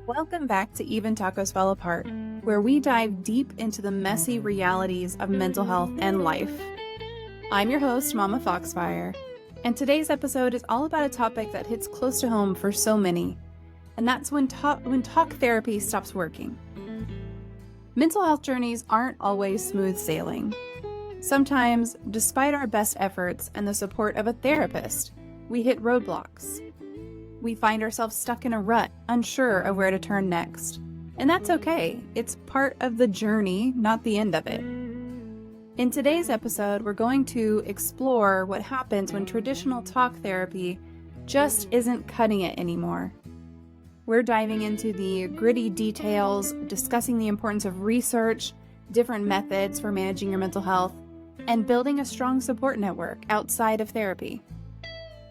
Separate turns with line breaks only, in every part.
Welcome back to Even Tacos Fell Apart, where we dive deep into the messy realities of mental health and life. I'm your host, MommaFoxFire, and today's episode is all about a topic that hits close to home for so many, and that's when talk therapy stops working. Mental health journeys aren't always smooth sailing. Sometimes, despite our best efforts and the support of a therapist, we hit roadblocks. We find ourselves stuck in a rut, unsure of where to turn next. And that's okay. It's part of the journey, not the end of it. In today's episode, we're going to explore what happens when traditional talk therapy just isn't cutting it anymore. We're diving into the gritty details, discussing the importance of research, different methods for managing your mental health, and building a strong support network outside of therapy.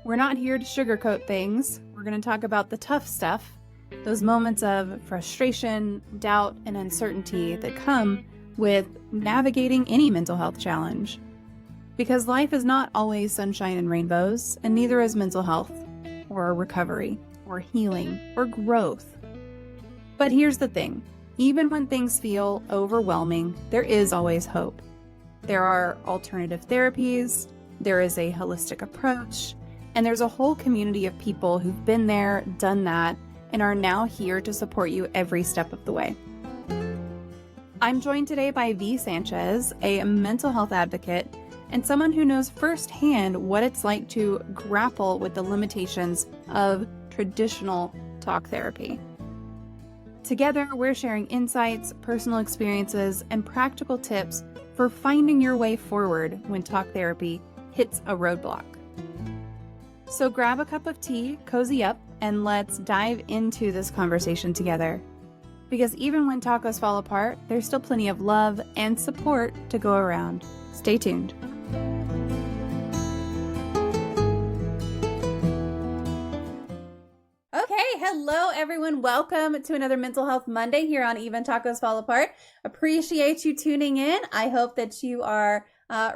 We're not here to sugarcoat things. We're going to talk about the tough stuff, those moments of frustration, doubt, and uncertainty that come with navigating any mental health challenge. Because life is not always sunshine and rainbows, and neither is mental health, or recovery, or healing, or growth. But here's the thing. Even when things feel overwhelming, there is always hope. There are alternative therapies, there is a holistic approach, and there's a whole community of people who've been there, done that, and are now here to support you every step of the way. I'm joined today by Vee Sanchez, a mental health advocate, and someone who knows firsthand what it's like to grapple with the limitations of traditional talk therapy. Together, we're sharing insights, personal experiences, and practical tips for finding your way forward when talk therapy hits a roadblock. So grab a cup of tea, cozy up, and let's dive into this conversation together. Because even when tacos fall apart, there's still plenty of love and support to go around. Stay tuned. Okay, hello everyone. Welcome to another Mental Health Monday here on Even Tacos Fall Apart. Appreciate you tuning in. I hope that you are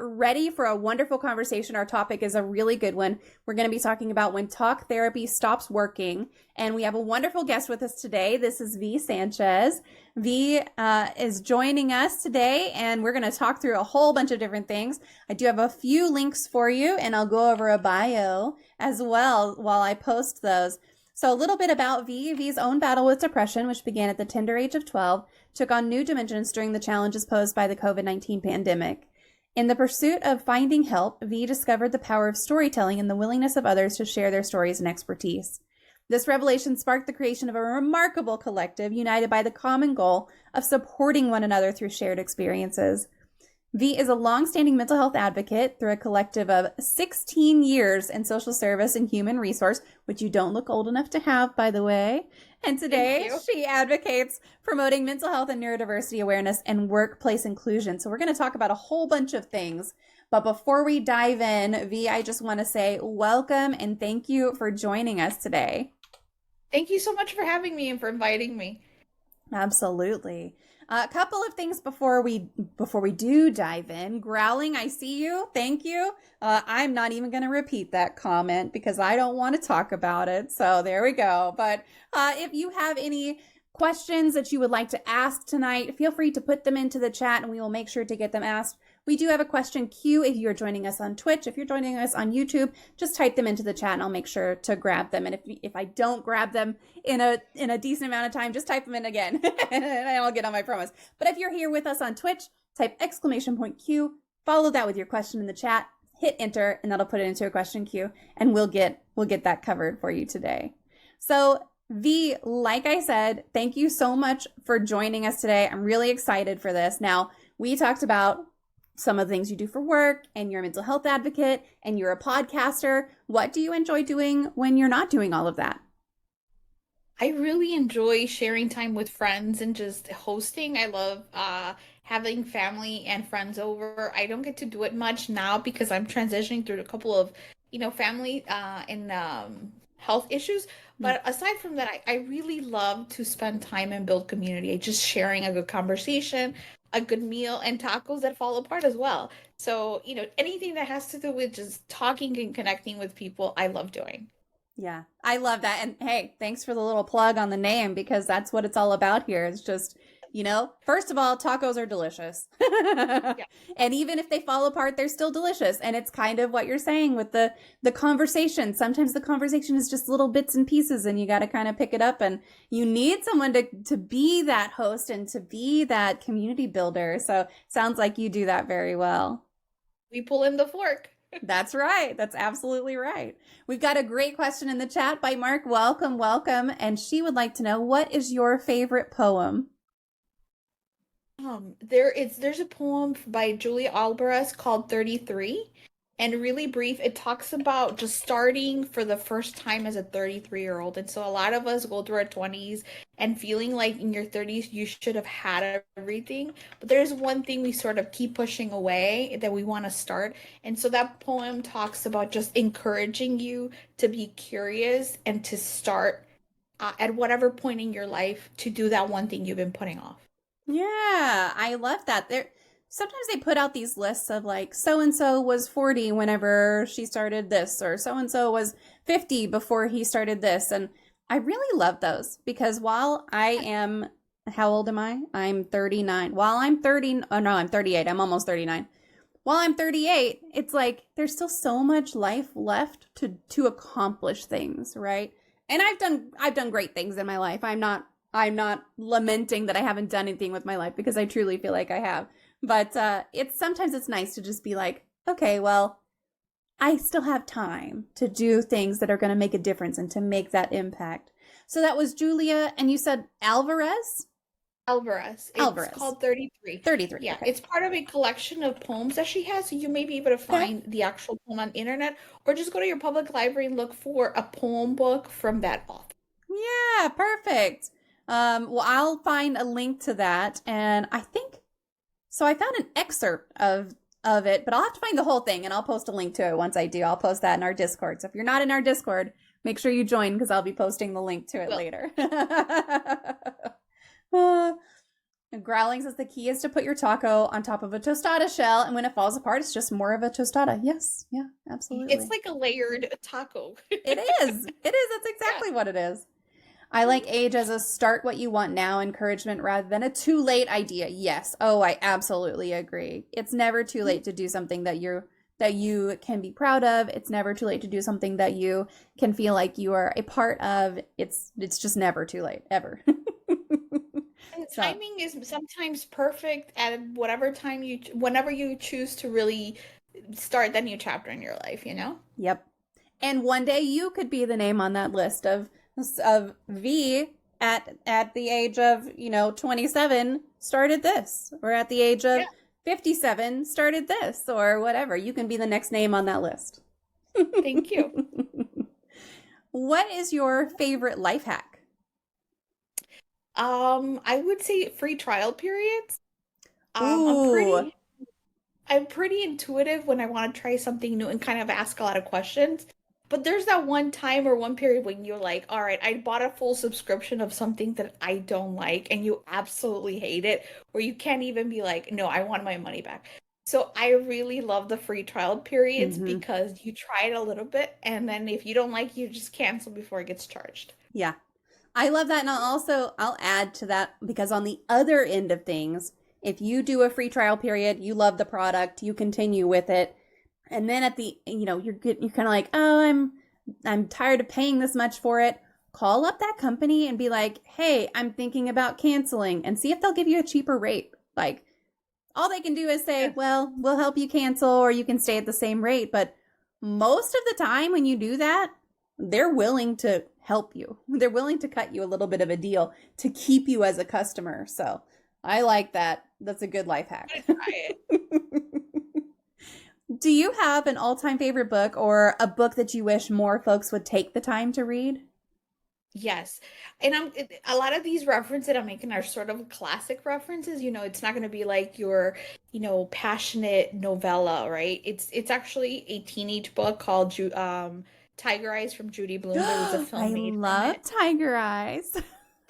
ready for a wonderful conversation. Our topic is a really good one. We're going to be talking about when talk therapy stops working, and we have a wonderful guest with us today. This is Vee Sanchez. Vee is joining us today, and we're going to talk through a whole bunch of different things. I do have a few links for you, and I'll go over a bio as well while I post those. So a little bit about Vee. Vee's own battle with depression, which began at the tender age of 12, took on new dimensions during the challenges posed by the COVID-19 pandemic. In the pursuit of finding help, Vee discovered the power of storytelling and the willingness of others to share their stories and expertise. This revelation sparked the creation of a remarkable collective united by the common goal of supporting one another through shared experiences. Vee is a long-standing mental health advocate through a collective of 16 years in social service and human resource, which you don't look old enough to have, by the way. And today she advocates promoting mental health and neurodiversity awareness and workplace inclusion. So we're going to talk about a whole bunch of things. But before we dive in, Vee, I just want to say welcome and thank you for joining us today.
Thank you so much for having me and for inviting me.
Absolutely. A couple of things before we do dive in. Growling, I see you. Thank you. I'm not even going to repeat that comment because I don't want to talk about it. So there we go. But if you have any questions that you would like to ask tonight, feel free to put them into the chat and we will make sure to get them asked. We do have a question queue if you're joining us on Twitch. If you're joining us on YouTube, just type them into the chat and I'll make sure to grab them. And if I don't grab them in a decent amount of time, just type them in again and I'll get on my promise. But if you're here with us on Twitch, type !Q, follow that with your question in the chat, hit enter, and that'll put it into a question queue and we'll get that covered for you today. So Vee, like I said, thank you so much for joining us today. I'm really excited for this. Now, we talked about some of the things you do for work, and you're a mental health advocate, and you're a podcaster. What do you enjoy doing when you're not doing all of that?
I really enjoy sharing time with friends and just hosting. I love having family and friends over. I don't get to do it much now because I'm transitioning through a couple of, family and health issues. But aside from that, I really love to spend time and build community. Just sharing a good conversation, a good meal, and tacos that fall apart as well. So, anything that has to do with just talking and connecting with people, I love doing.
Yeah, I love that. And hey, thanks for the little plug on the name because that's what it's all about here. It's just, first of all, tacos are delicious.
Yeah.
And even if they fall apart, they're still delicious. And it's kind of what you're saying with the conversation. Sometimes the conversation is just little bits and pieces and you got to kind of pick it up and you need someone to be that host and to be that community builder. So, sounds like you do that very well.
We pull in the fork.
That's right. That's absolutely right. We've got a great question in the chat by Mark. Welcome, welcome. And she would like to know, what is your favorite poem?
There's a poem by Julia Alvarez called 33, and really brief. It talks about just starting for the first time as a 33-year-old. And so a lot of us go through our 20s and feeling like in your 30s you should have had everything. But there's one thing we sort of keep pushing away that we want to start. And so that poem talks about just encouraging you to be curious and to start at whatever point in your life to do that one thing you've been putting off.
Yeah, I love that. Sometimes they put out these lists of like so and so was 40 whenever she started this, or so and so was 50 before he started this. And I really love those because while I am, how old am I? I'm 39. While I'm 30, oh no, I'm 38. I'm almost 39. While I'm 38, it's like there's still so much life left to accomplish things, right? And I've done great things in my life. I'm not lamenting that I haven't done anything with my life because I truly feel like I have. But it's nice to just be like, okay, well, I still have time to do things that are going to make a difference and to make that impact. So that was Julia, and you said Alvarez?
Alvarez. It's called 33.
33.
Yeah,
Okay.
it's part of a collection of poems that she has. So you may be able to find the actual poem on the internet, or just go to your public library and look for a poem book from that author.
Yeah, perfect. Well, I'll find a link to that, and I think so. I found an excerpt of it, but I'll have to find the whole thing, and I'll post a link to it once I do. I'll post that in our Discord. So if you're not in our Discord, make sure you join because I'll be posting the link to it later. Growling says the key is to put your taco on top of a tostada shell, and when it falls apart, it's just more of a tostada. Yes, yeah, absolutely.
It's like a layered taco.
It is. It is. That's exactly what it is. I like age as a start what you want now encouragement rather than a too late idea. Yes. Oh, I absolutely agree. It's never too late to do something that you can be proud of. It's never too late to do something that you can feel like you are a part of. It's just never too late, ever.
And timing is sometimes perfect at whenever you choose to really start that new chapter in your life, you know?
Yep. And one day you could be the name on that list of V at the age of 27 started this, or at the age of 57 started this, or whatever. You can be the next name on that list.
Thank you.
What is your favorite life hack?
I would say free trial periods.
Ooh.
I'm pretty intuitive when I want to try something new and kind of ask a lot of questions. But there's that one time or one period when you're like, all right, I bought a full subscription of something that I don't like and you absolutely hate it, where you can't even be like, no, I want my money back. So I really love the free trial periods because you try it a little bit and then if you don't like it, you just cancel before it gets charged.
Yeah. I love that. And I'll add to that because on the other end of things, if you do a free trial period, you love the product, you continue with it. And then at the, you're kind of like, oh, I'm tired of paying this much for it. Call up that company and be like, hey, I'm thinking about canceling, and see if they'll give you a cheaper rate. Like, all they can do is say, well, we'll help you cancel, or you can stay at the same rate. But most of the time when you do that, they're willing to help you. They're willing to cut you a little bit of a deal to keep you as a customer. So I like that. That's a good life hack.
Try it.
Do you have an all-time favorite book or a book that you wish more folks would take the time to read?
Yes. And a lot of these references that I'm making are sort of classic references. It's not going to be like your, passionate novella, right? It's actually a teenage book called Tiger Eyes from Judy Blume. There was a film made from it.
I love Tiger Eyes.
It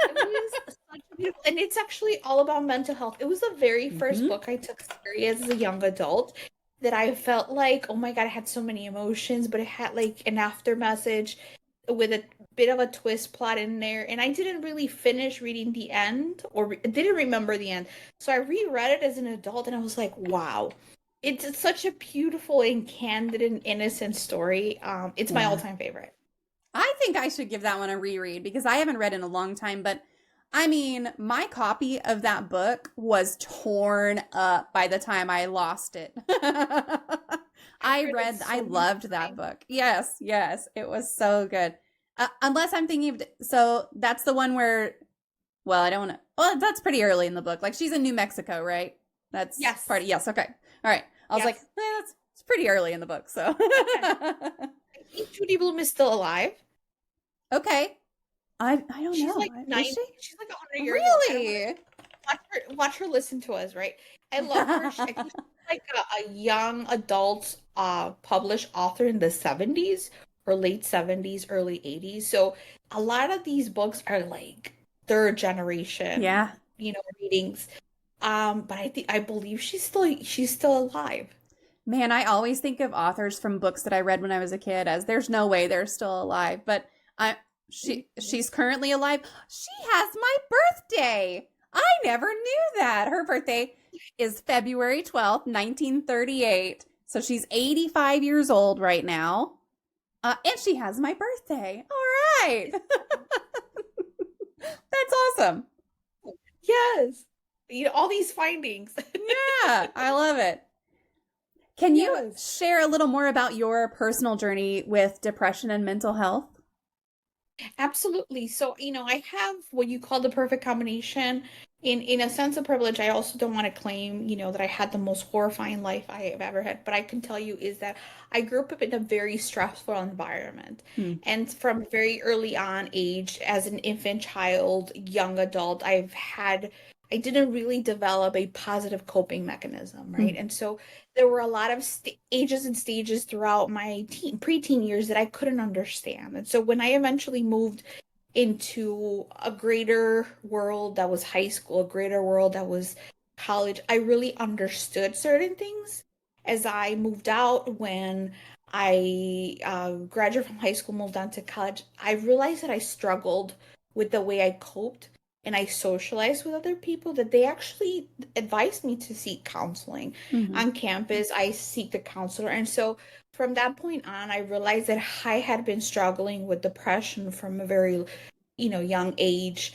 is such a beautiful, and it's actually all about mental health. It was the very first book I took serious as a young adult that I felt like, oh my God, I had so many emotions, but it had like an after message. with a bit of a twist plot in there, and I didn't really finish reading the end, or didn't remember the end. So I reread it as an adult, and I was like, wow, it's such a beautiful and candid and innocent story. It's my
Yeah.
all-time favorite.
I think I should give that one a reread because I haven't read in a long time, but I mean, my copy of that book was torn up by the time I lost it.
I've read it
I
so many
loved that
times.
book. Yes, yes, it was so good. Unless I'm thinking of, so that's the one where, well, I don't want to, well, that's pretty early in the book. Like she's in New Mexico, right? That's part
Yes,
of, yes, okay. All right. I was like,
yes.
that's it's pretty early in the book, so.
I think Judy Bloom is still alive.
Okay. I don't
She's
know.
like
Is
90.
she?
She's like 100 years old. I don't want to
Really?
watch her listen to us, right? I love her. I think she's like a young adult published author in the 70s or late 70s, early 80s. So a lot of these books are like third generation,
Yeah.
readings. But I believe she's still alive.
Man, I always think of authors from books that I read when I was a kid as there's no way they're still alive, but I she's currently alive. She has my birthday. I never knew that. Her birthday is February 12th, 1938. So she's 85 years old right now. And she has my birthday. All right. That's awesome.
Yes. All these findings.
Yeah, I love it. Can you
Yes.
share a little more about your personal journey with depression and mental health?
Absolutely. So, I have what you call the perfect combination. In a sense of privilege, I also don't want to claim, that I had the most horrifying life I have ever had. But I can tell you is that I grew up in a very stressful environment.
Hmm.
And from very early on age, as an infant child, young adult, I didn't really develop a positive coping mechanism,
Hmm.
right? And so there were a lot of ages and stages throughout my preteen years that I couldn't understand. And so when I eventually moved into a greater world that was high school, a greater world that was college, I really understood certain things as I moved out. When I graduated from high school, moved on to college, I realized that I struggled with the way I coped and I socialized with other people, that they actually advised me to seek counseling.
Hmm.
On campus, I seek the counselor. And so from that point on, I realized that I had been struggling with depression from a very, young age,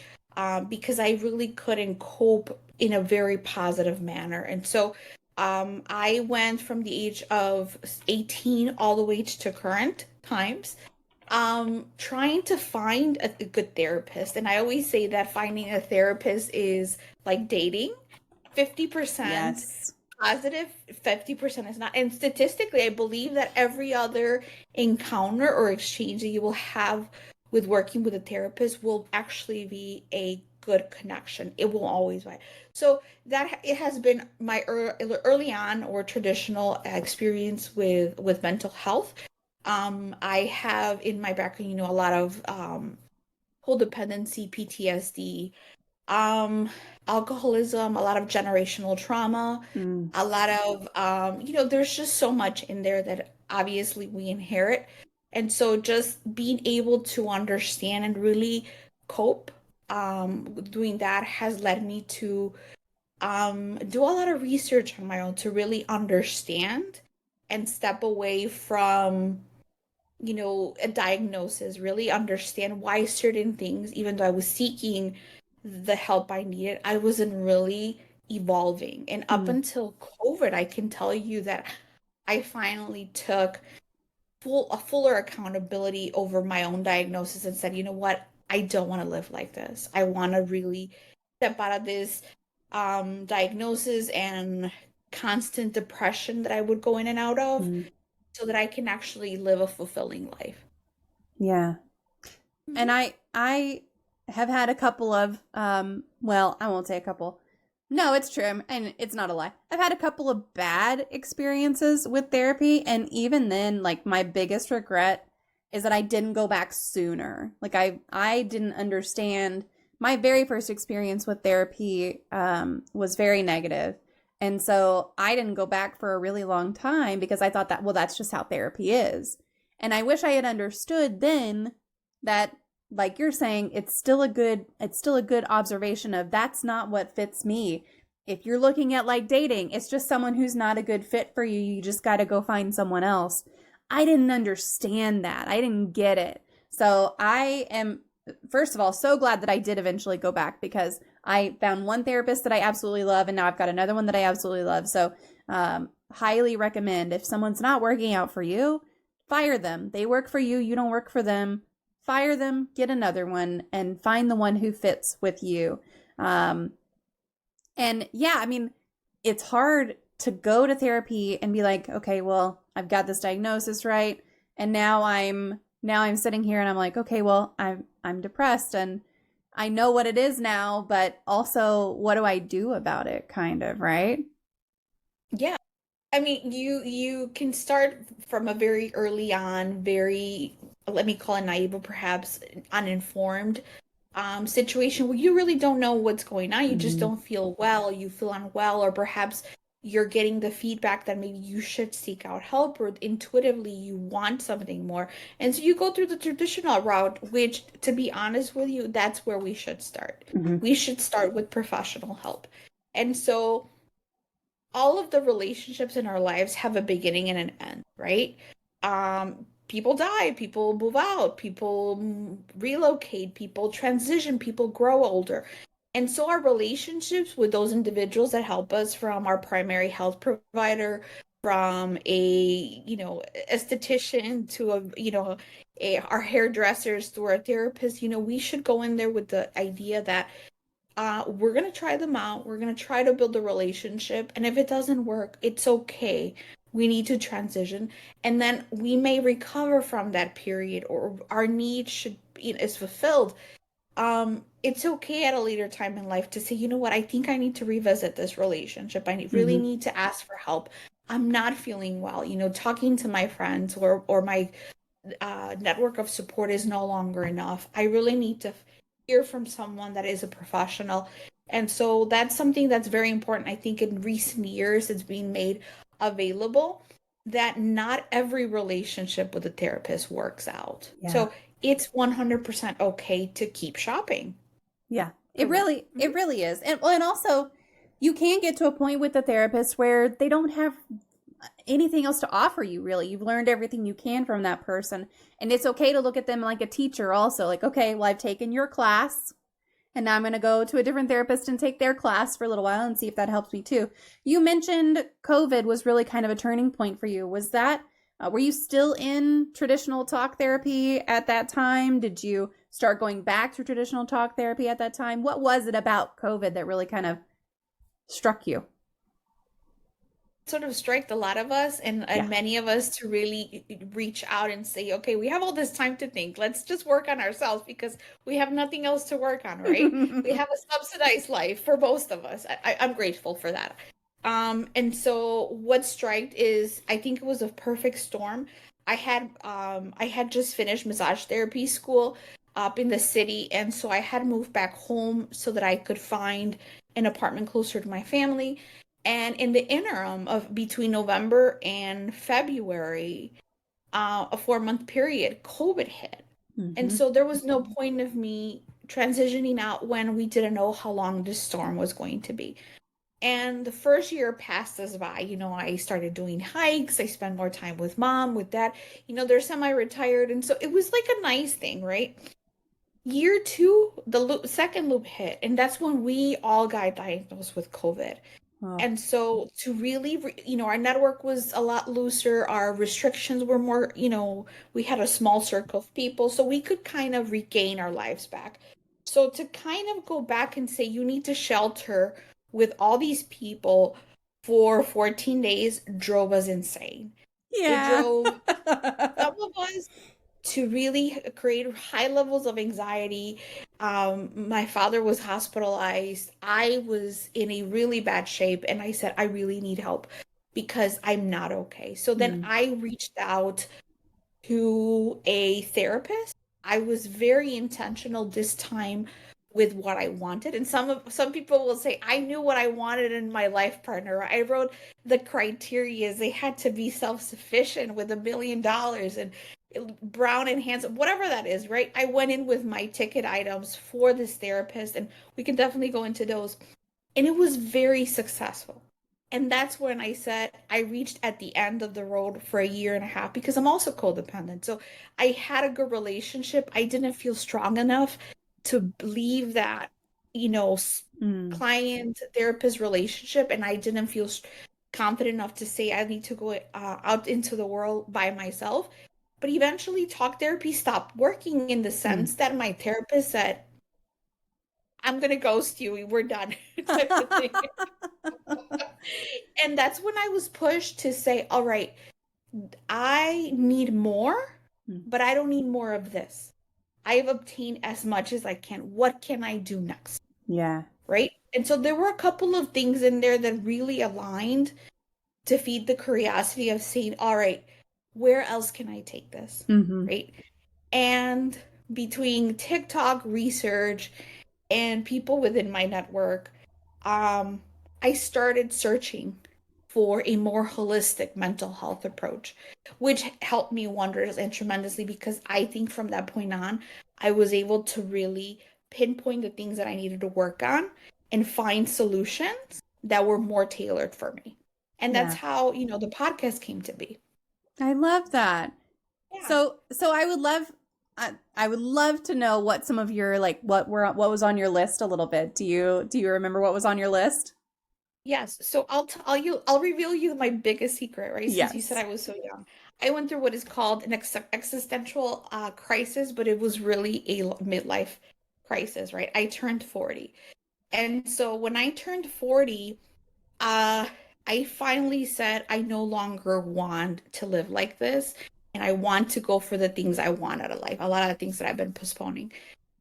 because I really couldn't cope in a very positive manner. And so I went from the age of 18 all the way to current times, trying to find a good therapist. And I always say that finding a therapist is like dating. 50%
Yes.
positive, 50% is not. And statistically, I believe that every other encounter or exchange that you will have with working with a therapist will actually be a good connection. It will always be. So that it has been my early on or traditional experience with mental health. I have in my background, a lot of codependency, PTSD, um, alcoholism, a lot of generational trauma,
Mm.
a lot of there's just so much in there that obviously we inherit. And so just being able to understand and really cope doing that has led me to do a lot of research on my own to really understand and step away from a diagnosis, really understand why certain things, even though I was seeking the help I needed, I wasn't really evolving. And up
Mm.
until COVID, I can tell you that I finally took a fuller accountability over my own diagnosis and said, you know what? I don't want to live like this. I want to really step out of this diagnosis and constant depression that I would go in and out of,
Mm.
so that I can actually live a fulfilling life.
Yeah. And
Hmm.
I have had a couple of well, I won't say a couple. No, it's true. And it's not a lie. I've had a couple of bad experiences with therapy, and even then like my biggest regret is that I didn't go back sooner. Like I didn't understand my very first experience with therapy was very negative. And so I didn't go back for a really long time because I thought that, well, that's just how therapy is. And I wish I had understood then that, like you're saying, it's still a good observation of that's not what fits me. If you're looking at like dating, it's just someone who's not a good fit for you. You just got to go find someone else. I didn't understand that. I didn't get it. So I am, first of all, so glad that I did eventually go back, because I found one therapist that I absolutely love, and now I've got another one that I absolutely love. So, highly recommend, if someone's not working out for you, fire them. They work for you, you don't work for them. Fire them, get another one, and find the one who fits with you. And yeah, I mean, it's hard to go to therapy and be like, okay, well, I've got this diagnosis, right? And now I'm sitting here and I'm like, okay, well, I'm depressed and I know what it is now, but also what do I do about it, kind of, right?
Yeah. I mean, you can start from a very early on, very, let me call it naive, or perhaps uninformed situation where you really don't know what's going on. You just
Mhm.
don't feel well, you feel unwell, or perhaps you're getting the feedback that maybe you should seek out help, or intuitively you want something more. And so you go through the traditional route, which, to be honest with you, that's where we should start.
Mhm.
We should start with professional help. And so all of the relationships in our lives have a beginning and an end, right? People die, people move out, people relocate, people transition, people grow older. And so our relationships with those individuals that help us, from our primary health provider, from esthetician to our hairdressers, to our therapist, we should go in there with the idea that we're going to try them out. We're going to try to build a relationship. And if it doesn't work, it's okay. We need to transition. And then we may recover from that period, or our need is fulfilled. It's okay at a later time in life to say, you know what, I think I need to revisit this relationship. I really
Mhm.
need to ask for help. I'm not feeling well. Talking to my friends or my network of support is no longer enough. I really need to hear from someone that is a professional. And so that's something that's very important. I think in recent years it's being made available that not every relationship with a therapist works out.
Yeah.
So it's 100% okay to keep shopping
Yeah. It
around.
really it really is. And also you can get to a point with the therapist where they don't have anything else to offer you, really. You've learned everything you can from that person. And it's okay to look at them like a teacher also. Like, okay, well, I've taken your class and now I'm going to go to a different therapist and take their class for a little while and see if that helps me too. You mentioned COVID was really kind of a turning point for you. Was that, were you still in traditional talk therapy at that time? Did you start going back to traditional talk therapy at that time? What was it about COVID that really kind of struck you?
Sort of striked a lot of us, and
Yeah.
many of us, to really reach out and say, okay, we have all this time to think. Let's just work on ourselves because we have nothing else to work on, right? We have a subsidized life for most of us. I'm grateful for that. And so what striked is, I think it was a perfect storm. I had just finished massage therapy school up in the city, and so I had moved back home so that I could find an apartment closer to my family. And in the interim of between November and February, a 4 month period, COVID hit. And
Hmm.
so there was no point of me transitioning out when we didn't know how long this storm was going to be. And the first year passed us by. I started doing hikes. I spent more time with mom, with dad. They're semi-retired. And so it was like a nice thing, right? Year two, the second loop hit. And that's when we all got diagnosed with COVID.
Oh,
And so to really, our network was a lot looser. Our restrictions were more, we had a small circle of people, so we could kind of regain our lives back. So to kind of go back and say you need to shelter with all these people for 14 days drove us insane. It
yeah.
drove some of us to really create high levels of anxiety. My father was hospitalized. I was in a really bad shape, and I said, I really need help because I'm not okay. So then
Mm.
I reached out to a therapist. I was very intentional this time with what I wanted. And some people will say I knew what I wanted in my life partner. I wrote the criteria. They had to be self-sufficient with $1 million, and brown and handsome, whatever that is, right? I went in with my ticket items for this therapist, and we can definitely go into those. And it was very successful. And that's when I said I reached at the end of the road for a year and a half because I'm also codependent. So I had a good relationship. I didn't feel strong enough to leave that, you know, client therapist relationship. And I didn't feel confident enough to say I need to go out into the world by myself. But eventually, talk therapy stopped working in the sense that my therapist said, I'm going to ghost you. We're done. Type of thing. And that's when I was pushed to say, all right, I need more, but I don't need more of this. I've obtained as much as I can. What can I do next?
Yeah.
Right. And so there were a couple of things in there that really aligned to feed the curiosity of saying, all right, where else can I take this? Right. And between TikTok research and people within my network, I started searching for a more holistic mental health approach, which helped me wonders and tremendously because I think from that point on, I was able to really pinpoint the things that I needed to work on and find solutions that were more tailored for me. And that's how, the podcast came to be.
I love that.
Yeah.
So I would love to know what some of your what was on your list a little bit. Do you remember what was on your list?
Yes. So I'll reveal you my biggest secret, right? Since you said I was so young. I went through what is called an existential crisis, but it was really a midlife crisis, right? I turned 40. And so when I turned 40, I finally said I no longer want to live like this, and I want to go for the things I want out of life. A lot of the things that I've been postponing.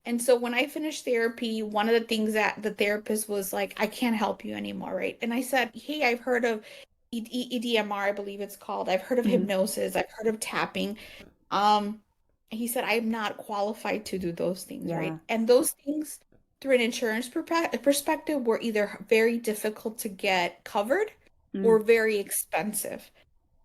And so when I finished therapy, one of the things that the therapist was like, I can't help you anymore, right? And I said, hey, I've heard of EDMR, I believe it's called. I've heard of hypnosis. I've heard of tapping. He said, I'm not qualified to do those things, right? And those things, through an insurance perspective, were either very difficult to get covered or very expensive.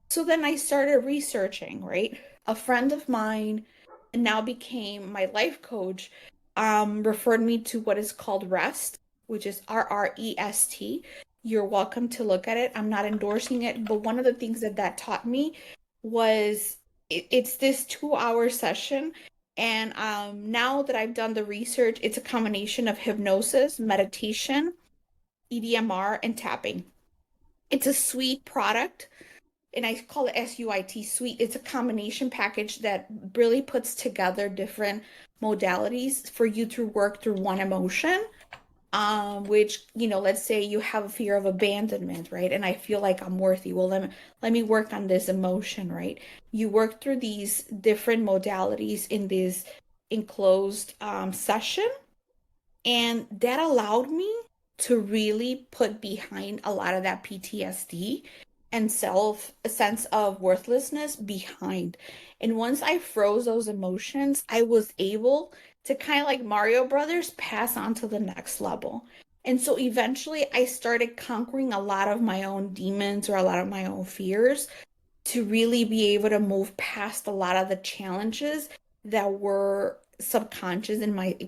So then I started researching, right? A friend of mine and now became my life coach, referred me to what is called REST, which is RREST. You're welcome to look at it. I'm not endorsing it, but one of the things that taught me was it's this 2-hour session. And now that I've done the research, it's a combination of hypnosis, meditation, EDMR, and tapping. It's a suite product, and I call it SUIT suite. It's a combination package that really puts together different modalities for you to work through one emotion. Which, let's say you have a fear of abandonment, right? And I feel like I'm worthy. Well, let me work on this emotion, right? You work through these different modalities in this enclosed session. And that allowed me to really put behind a lot of that PTSD and a sense of worthlessness behind. And once I froze those emotions, I was able to kind of like Mario Brothers pass on to the next level. And so eventually I started conquering a lot of my own demons or a lot of my own fears to really be able to move past a lot of the challenges that were subconscious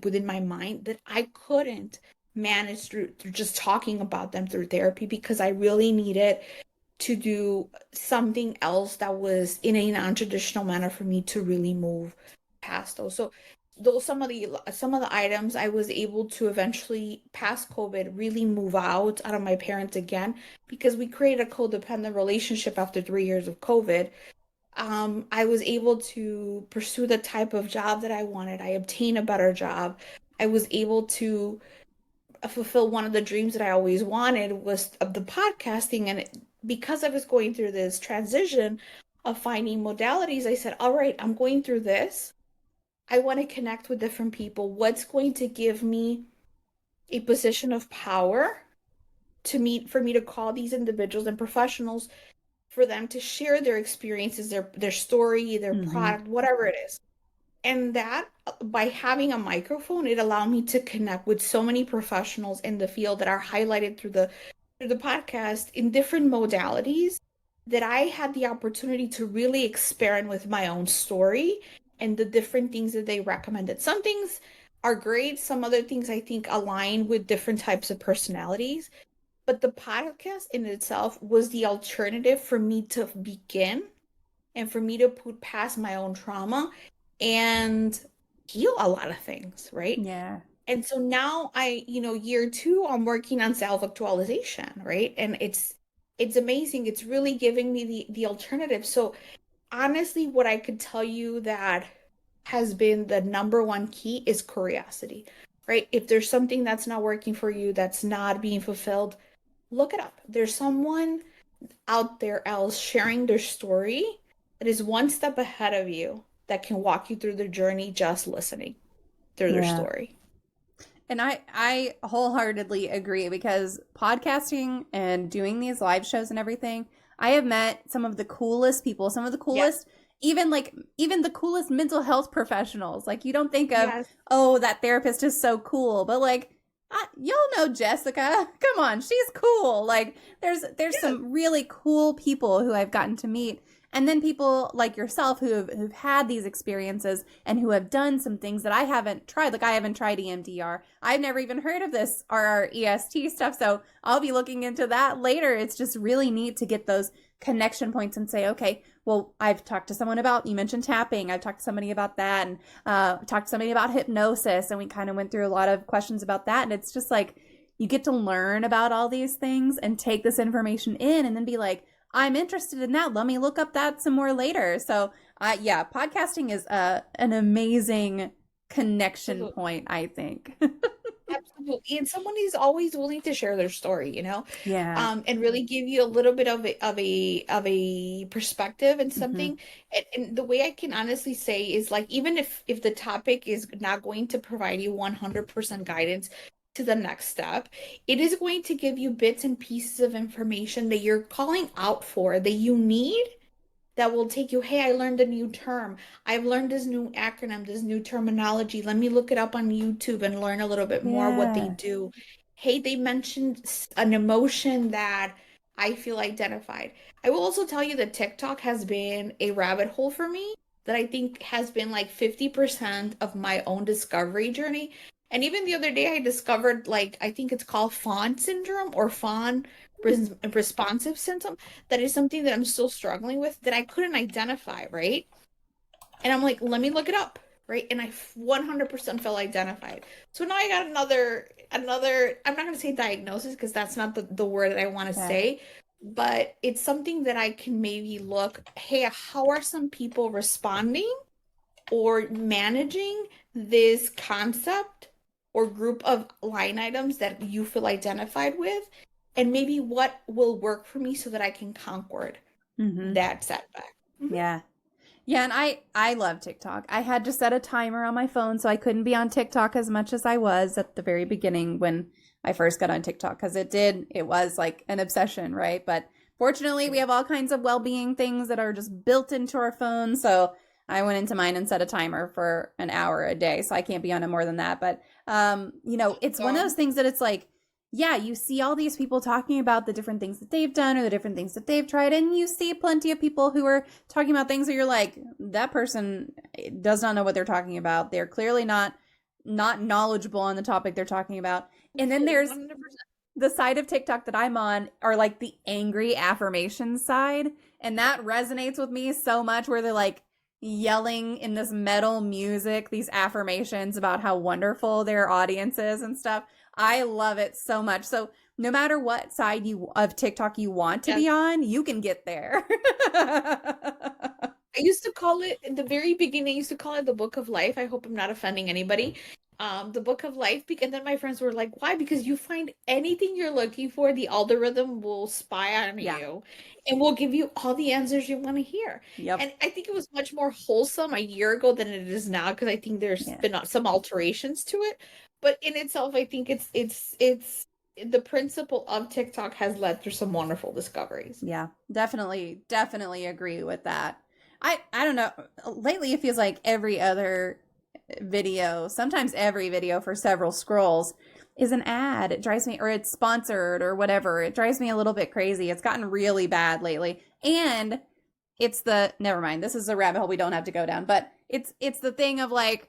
within my mind that I couldn't manage through just talking about them through therapy, because I really needed to do something else that was in a non-traditional manner for me to really move past those. So those some of the items I was able to eventually, past COVID, really move out of my parents again, because we created a codependent relationship after 3 years of COVID. I was able to pursue the type of job that I wanted. I obtained a better job. I was able to fulfill one of the dreams that I always wanted, was of the podcasting. And because I was going through this transition of finding modalities, I said, all right, I'm going through this. I want to connect with different people. What's going to give me a position of power for me to call these individuals and professionals, for them to share their experiences, their story, their product, whatever it is. And that, by having a microphone, it allowed me to connect with so many professionals in the field that are highlighted through the podcast in different modalities. that I had the opportunity to really experiment with my own story and the different things that they recommended. Some things are great, some other things I think align with different types of personalities. But the podcast in itself was the alternative for me to begin and for me to put past my own trauma and heal a lot of things, right?
Yeah.
And so now year two, I'm working on self-actualization, right? And it's amazing. It's really giving me the alternative. So honestly, what I could tell you that has been the number one key is curiosity, right? If there's something that's not working for you, that's not being fulfilled, look it up. There's someone out there else sharing their story that is one step ahead of you that can walk you through the journey just listening through their
Yeah.
story.
And I wholeheartedly agree because podcasting and doing these live shows and everything, I have met some of the coolest people, some of the
Yes.
coolest, even the coolest mental health professionals. Like you don't think of,
Yes.
oh, that therapist is so cool, but like y'all know Jessica. Come on, she's cool. Like there's
Yes.
some really cool people who I've gotten to meet. And then people like yourself who've had these experiences and who have done some things that I haven't tried. Like I haven't tried EMDR. I've never even heard of this RREST stuff. So I'll be looking into that later. It's just really neat to get those connection points and say, okay, well, I've talked to someone about, you mentioned tapping. I've talked to somebody about that and talked to somebody about hypnosis. And we kind of went through a lot of questions about that. And it's just like, you get to learn about all these things and take this information in and then be like, I'm interested in that. Let me look up that some more later. So, yeah, podcasting is an amazing connection
Absolutely.
point, I think.
Absolutely. And someone who's always willing to share their story,
Yeah.
and really give you a little bit of a perspective and
Hmm.
something. And the way I can honestly say is like, even if the topic is not going to provide you 100% guidance to the next step, it is going to give you bits and pieces of information that you're calling out for that you need that will take you, hey, I learned a new term. I've learned this new acronym, this new terminology. Let me look it up on YouTube and learn a little bit more what they
Yeah.
do. Hey, they mentioned an emotion that I feel identified. I will also tell you that TikTok has been a rabbit hole for me that I think has been like 50% of my own discovery journey. And even the other day, I discovered, like, I think it's called fawn syndrome or fawn responsive syndrome. That is something that I'm still struggling with that I couldn't identify, right? And I'm like, let me look it up, right? And I 100% felt identified. So now I got another, I'm not going to say diagnosis because that's not the word that I want to
Yeah.
say, but it's something that I can maybe look, hey, how are some people responding or managing this concept or group of line items that you feel identified with? And maybe what will work for me so that I can conquer
Hmm.
that setback. Mhm.
Yeah. Yeah, and I love TikTok. I had to set a timer on my phone so I couldn't be on TikTok as much as I was at the very beginning when I first got on TikTok because it was like an obsession, right? But fortunately, we have all kinds of well-being things that are just built into our phones. So I went into mine and set a timer for an hour a day, so I can't be on it more than that. But it's one of
So,
those things that it's like yeah, you see all these people talking about the different things that they've done or the different things that they've tried, and you see plenty of people who are talking about things that you're like, that person does not know what they're talking about. They're clearly not knowledgeable on the topic they're talking about. And then
no,
there's
100%.
the side of TikTok that I'm on are like the angry affirmation side, and that resonates with me so much where they're like yelling in this metal music these affirmations about how wonderful their audience is and stuff. I love it so much. So no matter what side you of TikTok you want to
Yes.
be on, you can get there.
I used to call it in the very beginning, I used to call it the book of life. I hope I'm not offending anybody. The book of life. And then my friends were like, why? Because you find anything you're looking for, the algorithm will spy on
Yeah.
you and will give you all the answers you want to hear.
Yep.
And I think it was much more wholesome a year ago than it is now because I think there's
Yeah.
been some alterations to it. But in itself, I think it's the principle of TikTok has led through some wonderful discoveries.
Yeah. Definitely agree with that. I don't know. Lately it feels like every other video, sometimes every video for several scrolls is an ad. It drives me, or it's sponsored or whatever. It drives me a little bit crazy. It's gotten really bad lately. And never mind. This is a rabbit hole we don't have to go down, but it's the thing of like,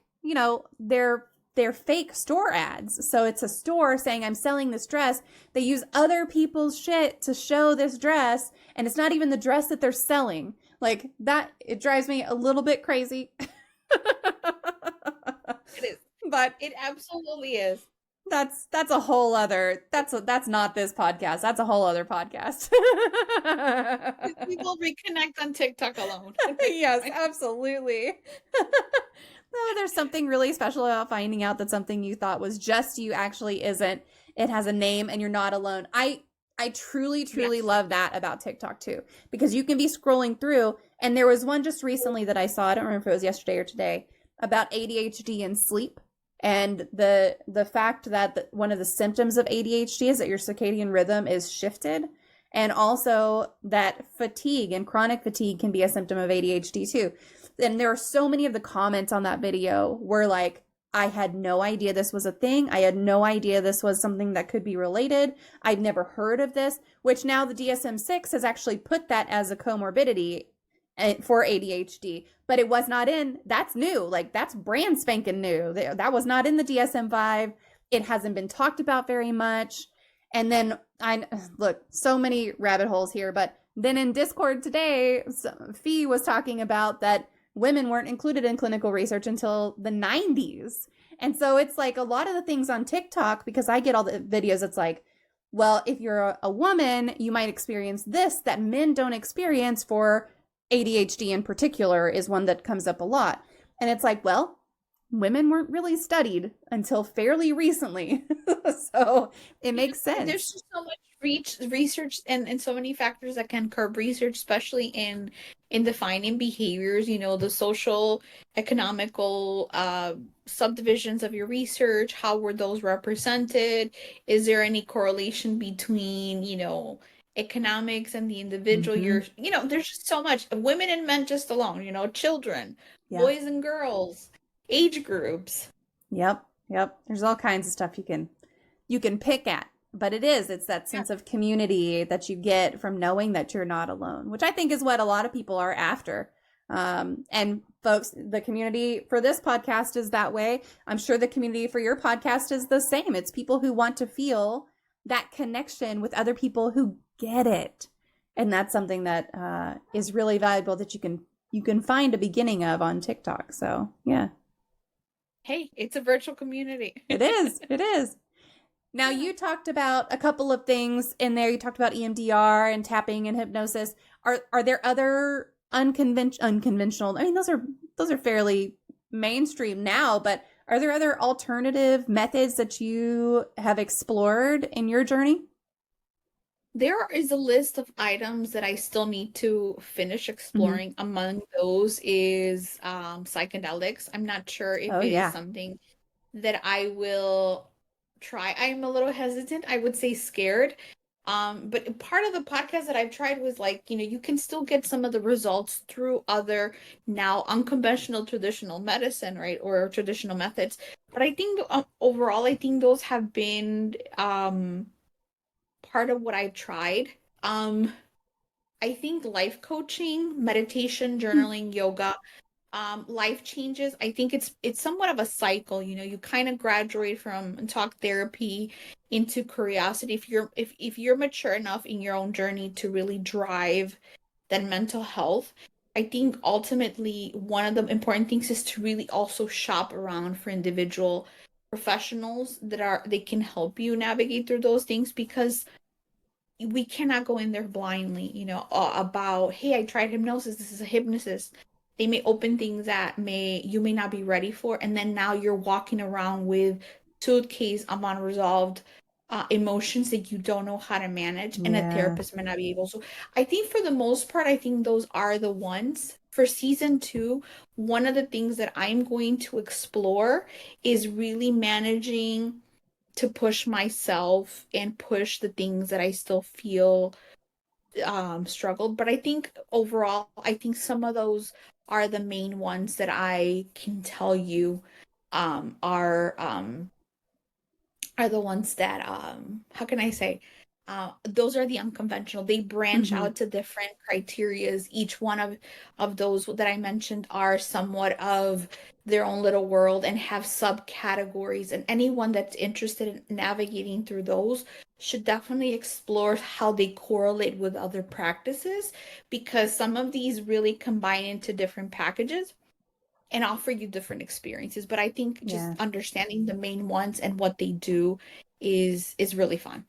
they're fake store ads. So it's a store saying I'm selling this dress. They use other people's shit to show this dress, and it's not even the dress that they're selling. Like that, it drives me a little bit crazy.
It is.
But
It absolutely is.
that's a whole other that's not this podcast. That's a whole other podcast.
We will reconnect on TikTok alone.
Yes, absolutely. No, there's something really special about finding out that something you thought was just you actually isn't. It has a name and you're not alone. I truly, truly
Yes.
love that about TikTok too, because you can be scrolling through, and there was one just recently that I saw, I don't remember if it was yesterday or today, about ADHD and sleep. And the fact that one of the symptoms of ADHD is that your circadian rhythm is shifted, and also that fatigue and chronic fatigue can be a symptom of ADHD too. And there are so many of the comments on that video were like, I had no idea this was a thing. I had no idea this was something that could be related. I'd never heard of this, which now the DSM-6 has actually put that as a comorbidity for ADHD, but it was not in, that's new. Like that's brand spanking new. That was not in the DSM-5. It hasn't been talked about very much. And then look, so many rabbit holes here, but then in Discord today, Fee was talking about that women weren't included in clinical research until the 90s. And so it's like a lot of the things on TikTok, because I get all the videos, it's like, well, if you're a woman, you might experience this that men don't experience. For ADHD in particular is one that comes up a lot. And it's like, well, women weren't really studied until fairly recently. So it makes sense.
There's just so much research and so many factors that can curb research, especially in defining behaviors, the social, economical subdivisions of your research. How were those represented? Is there any correlation between, economics and the individual? There's just so much. Women and men just alone, children, boys and girls, age groups.
Yep. There's all kinds of stuff you can pick at, but it's that sense of community that you get from knowing that you're not alone, which I think is what a lot of people are after. And folks, the community for this podcast is that way. I'm sure the community for your podcast is the same. It's people who want to feel that connection with other people who get it. And that's something that is really valuable that you can find a beginning of on TikTok. So yeah.
Hey, it's a virtual community.
It is. Now, you talked about a couple of things in there. You talked about EMDR and tapping and hypnosis. Are there other unconventional? I mean, those are fairly mainstream now, but are there other alternative methods that you have explored in your journey?
There is a list of items that I still need to finish exploring. Mm-hmm. Among those is psychedelics. I'm not sure if it is something that I will try. I'm a little hesitant. I would say scared. But part of the podcast that I've tried was like, you can still get some of the results through other now unconventional traditional medicine, right? Or traditional methods. But I think overall, I think those have been part of what I've tried. I think life coaching, meditation, journaling, yoga, life changes. I think it's somewhat of a cycle. You kind of graduate from talk therapy into curiosity. If you're mature enough in your own journey to really drive that mental health, I think ultimately one of the important things is to really also shop around for individual professionals they can help you navigate through those things, because we cannot go in there blindly, about, hey, I tried hypnosis. This is a hypnotist. They may open things that you may not be ready for. And then now you're walking around with suitcase of unresolved emotions that you don't know how to manage. And a therapist may not be able. So I think for the most part, I think those are the ones. For season 2, one of the things that I'm going to explore is really managing to push myself and push the things that I still feel struggled. But I think overall, I think some of those are the main ones that I can tell you um, are um, are the ones that how can I say, those are the unconventional. They branch
Mm-hmm.
out to different criterias. Each one of those that I mentioned are somewhat of their own little world and have subcategories, and anyone that's interested in navigating through those should definitely explore how they correlate with other practices, because some of these really combine into different packages and offer you different experiences. But I think just
Yeah.
understanding the main ones and what they do is really fun.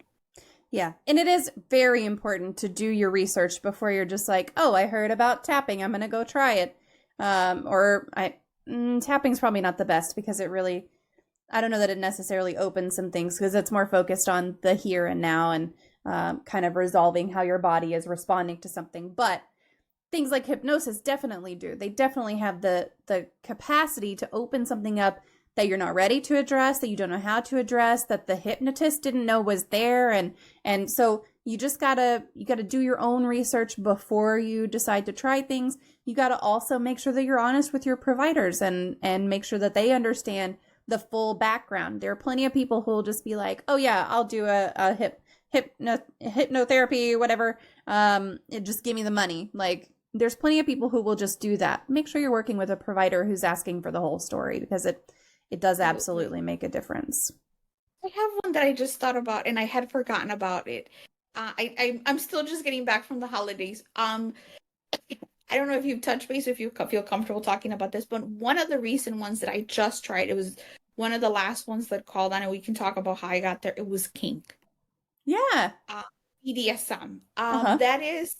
Yeah. And it is very important to do your research before you're just like, oh, I heard about tapping. I'm going to go try it. Tapping's probably not the best because it really, I don't know that it necessarily opens some things because it's more focused on the here and now and kind of resolving how your body is responding to something. But things like hypnosis definitely do. They definitely have the capacity to open something up that you're not ready to address, that you don't know how to address, that the hypnotist didn't know was there, and so you just gotta do your own research before you decide to try things. You gotta also make sure that you're honest with your providers and make sure that they understand the full background. There are plenty of people who will just be like, oh yeah, I'll do a hypnotherapy, whatever. Just give me the money. Like there's plenty of people who will just do that. Make sure you're working with a provider who's asking for the whole story because it does
Absolutely.
absolutely make a difference.
I have one that I just thought about and I had forgotten about it. I'm still just getting back from the holidays. I don't know if you've touched base, if you feel comfortable talking about this, but one of the recent ones that I just tried, it was one of the last ones that called on, and we can talk about how I got there. It was kink.
Yeah.
uh, BDSM.
Uh-huh.
That is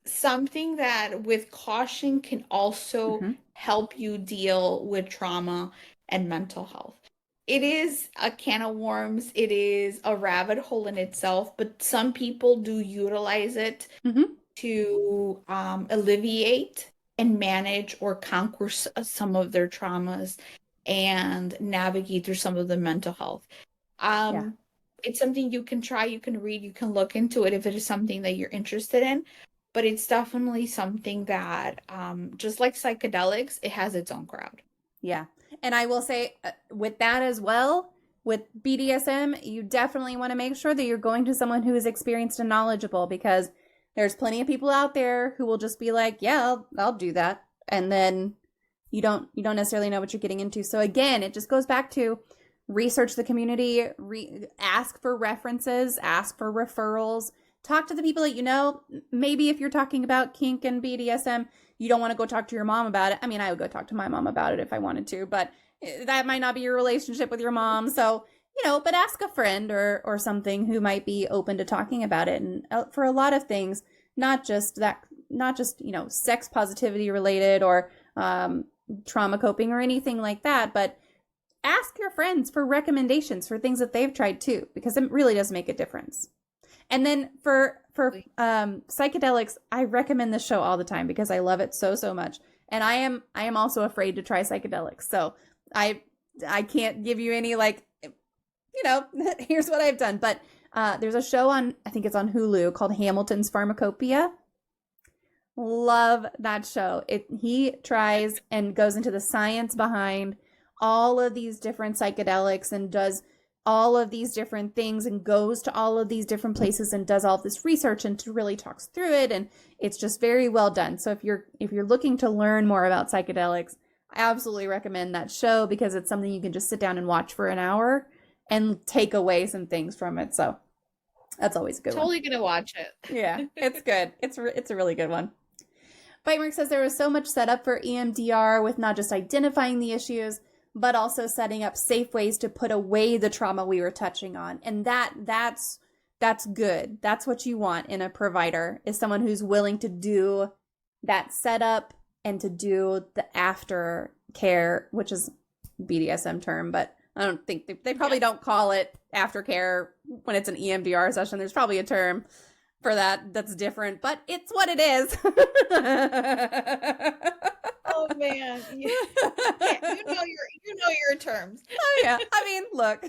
something that, with caution, can also
Mm-hmm.
help you deal with trauma and mental health. It is a can of worms, it is a rabbit hole in itself, but some people do utilize it
Mm-hmm.
to alleviate and manage or conquer some of their traumas and navigate through some of the mental health.
Yeah.
Um, it's something you can try, you can read, you can look into it if it is something that you're interested in. But it's definitely something that, just like psychedelics, it has its own crowd.
Yeah. And I will say with that as well, with BDSM, you definitely want to make sure that you're going to someone who is experienced and knowledgeable because there's plenty of people out there who will just be like, "Yeah, I'll do that." And then you don't necessarily know what you're getting into. So again, it just goes back to research the community, ask for references, ask for referrals, talk to the people that you know. Maybe if you're talking about kink and BDSM, you don't want to go talk to your mom about it. I mean, I would go talk to my mom about it if I wanted to, but that might not be your relationship with your mom. So, but ask a friend or something who might be open to talking about it. And for a lot of things, not just, sex positivity related or trauma coping or anything like that, but ask your friends for recommendations for things that they've tried too, because it really does make a difference. And then for psychedelics, I recommend this show all the time because I love it so much. And I am also afraid to try psychedelics. So I can't give you any like here's what I've done. But there's a show on, I think it's on Hulu, called Hamilton's Pharmacopoeia. Love that show. He tries and goes into the science behind all of these different psychedelics and does all of these different things and goes to all of these different places and does all this research and really talks through it, and it's just very well done. So if you're looking to learn more about psychedelics, I absolutely recommend that show because it's something you can just sit down and watch for an hour and take away some things from it. So that's always a good one.
Totally gonna watch
Yeah,
it.
it's good. It's a really good one. Bitemark says there was so much set up for EMDR with not just identifying the issues, but also setting up safe ways to put away the trauma we were touching on. And that's good. That's what you want in a provider, is someone who's willing to do that setup and to do the aftercare, which is BDSM term, but I don't think they probably don't call it aftercare when it's an EMDR session. There's probably a term for that's different, but it's what it is.
Oh man. Yeah. Yeah, you know your terms.
Oh yeah. I mean, look.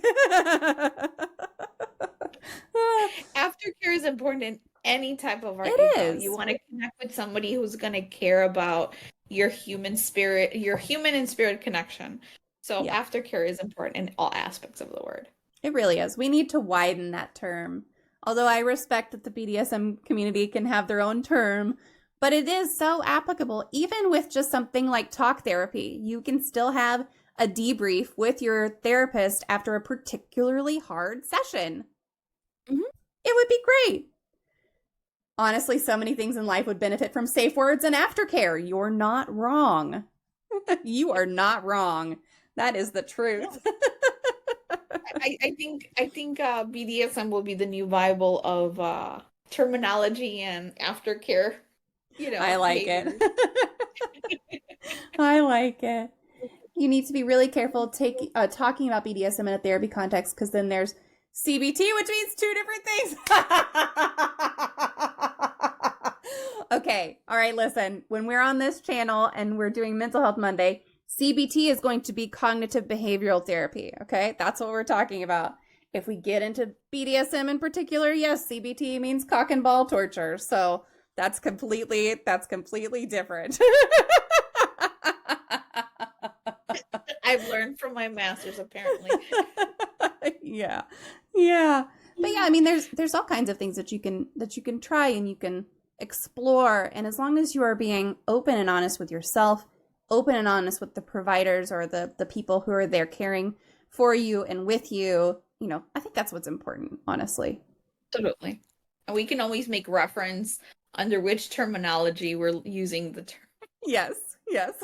Aftercare is important in any type of
It
work you go. You
is.
want to connect with somebody who's going to care about your human spirit, your human and spirit connection. So
Yeah,
aftercare is important in all aspects of the word.
it really is. We need to widen that term. Although I respect that the BDSM community can have their own term, but it is so applicable, even with just something like talk therapy. You can still have a debrief with your therapist after a particularly hard session.
Mhm.
It would be great. Honestly, so many things in life would benefit from safe words and aftercare. You're not wrong. You are not wrong. That is the truth.
I think BDSM will be the new Bible of terminology and aftercare,
I like it.
behaviors.
I like it. You need to be really careful talking about BDSM in a therapy context because then there's CBT, which means two different things. Okay. All right. Listen, when we're on this channel and we're doing Mental Health Monday, CBT is going to be cognitive behavioral therapy. Okay. That's what we're talking about. If we get into BDSM in particular, yes, CBT means cock and ball torture. So that's completely different.
I've learned from my masters, apparently.
Yeah. Yeah. But yeah, I mean there's all kinds of things that you can try and you can explore, and as long as you are being open and honest with yourself, open and honest with the providers or the people who are there caring for you and with you, I think that's what's important, honestly.
Absolutely. And we can always make reference under which terminology we're using the term.
Yes. Yes.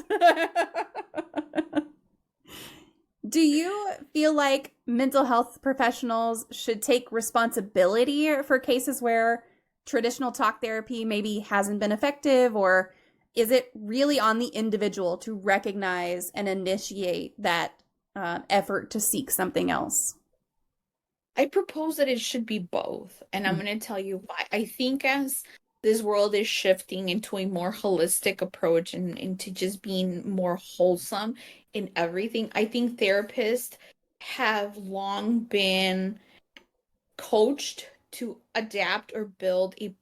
Do you feel like mental health professionals should take responsibility for cases where traditional talk therapy maybe hasn't been effective, or is it really on the individual to recognize and initiate that effort to seek something else?
I propose that it should be both, and I'm
Mm.
going to tell you why. I think as this world is shifting into a more holistic approach and into just being more wholesome in everything, I think therapists have long been coached to adapt or build a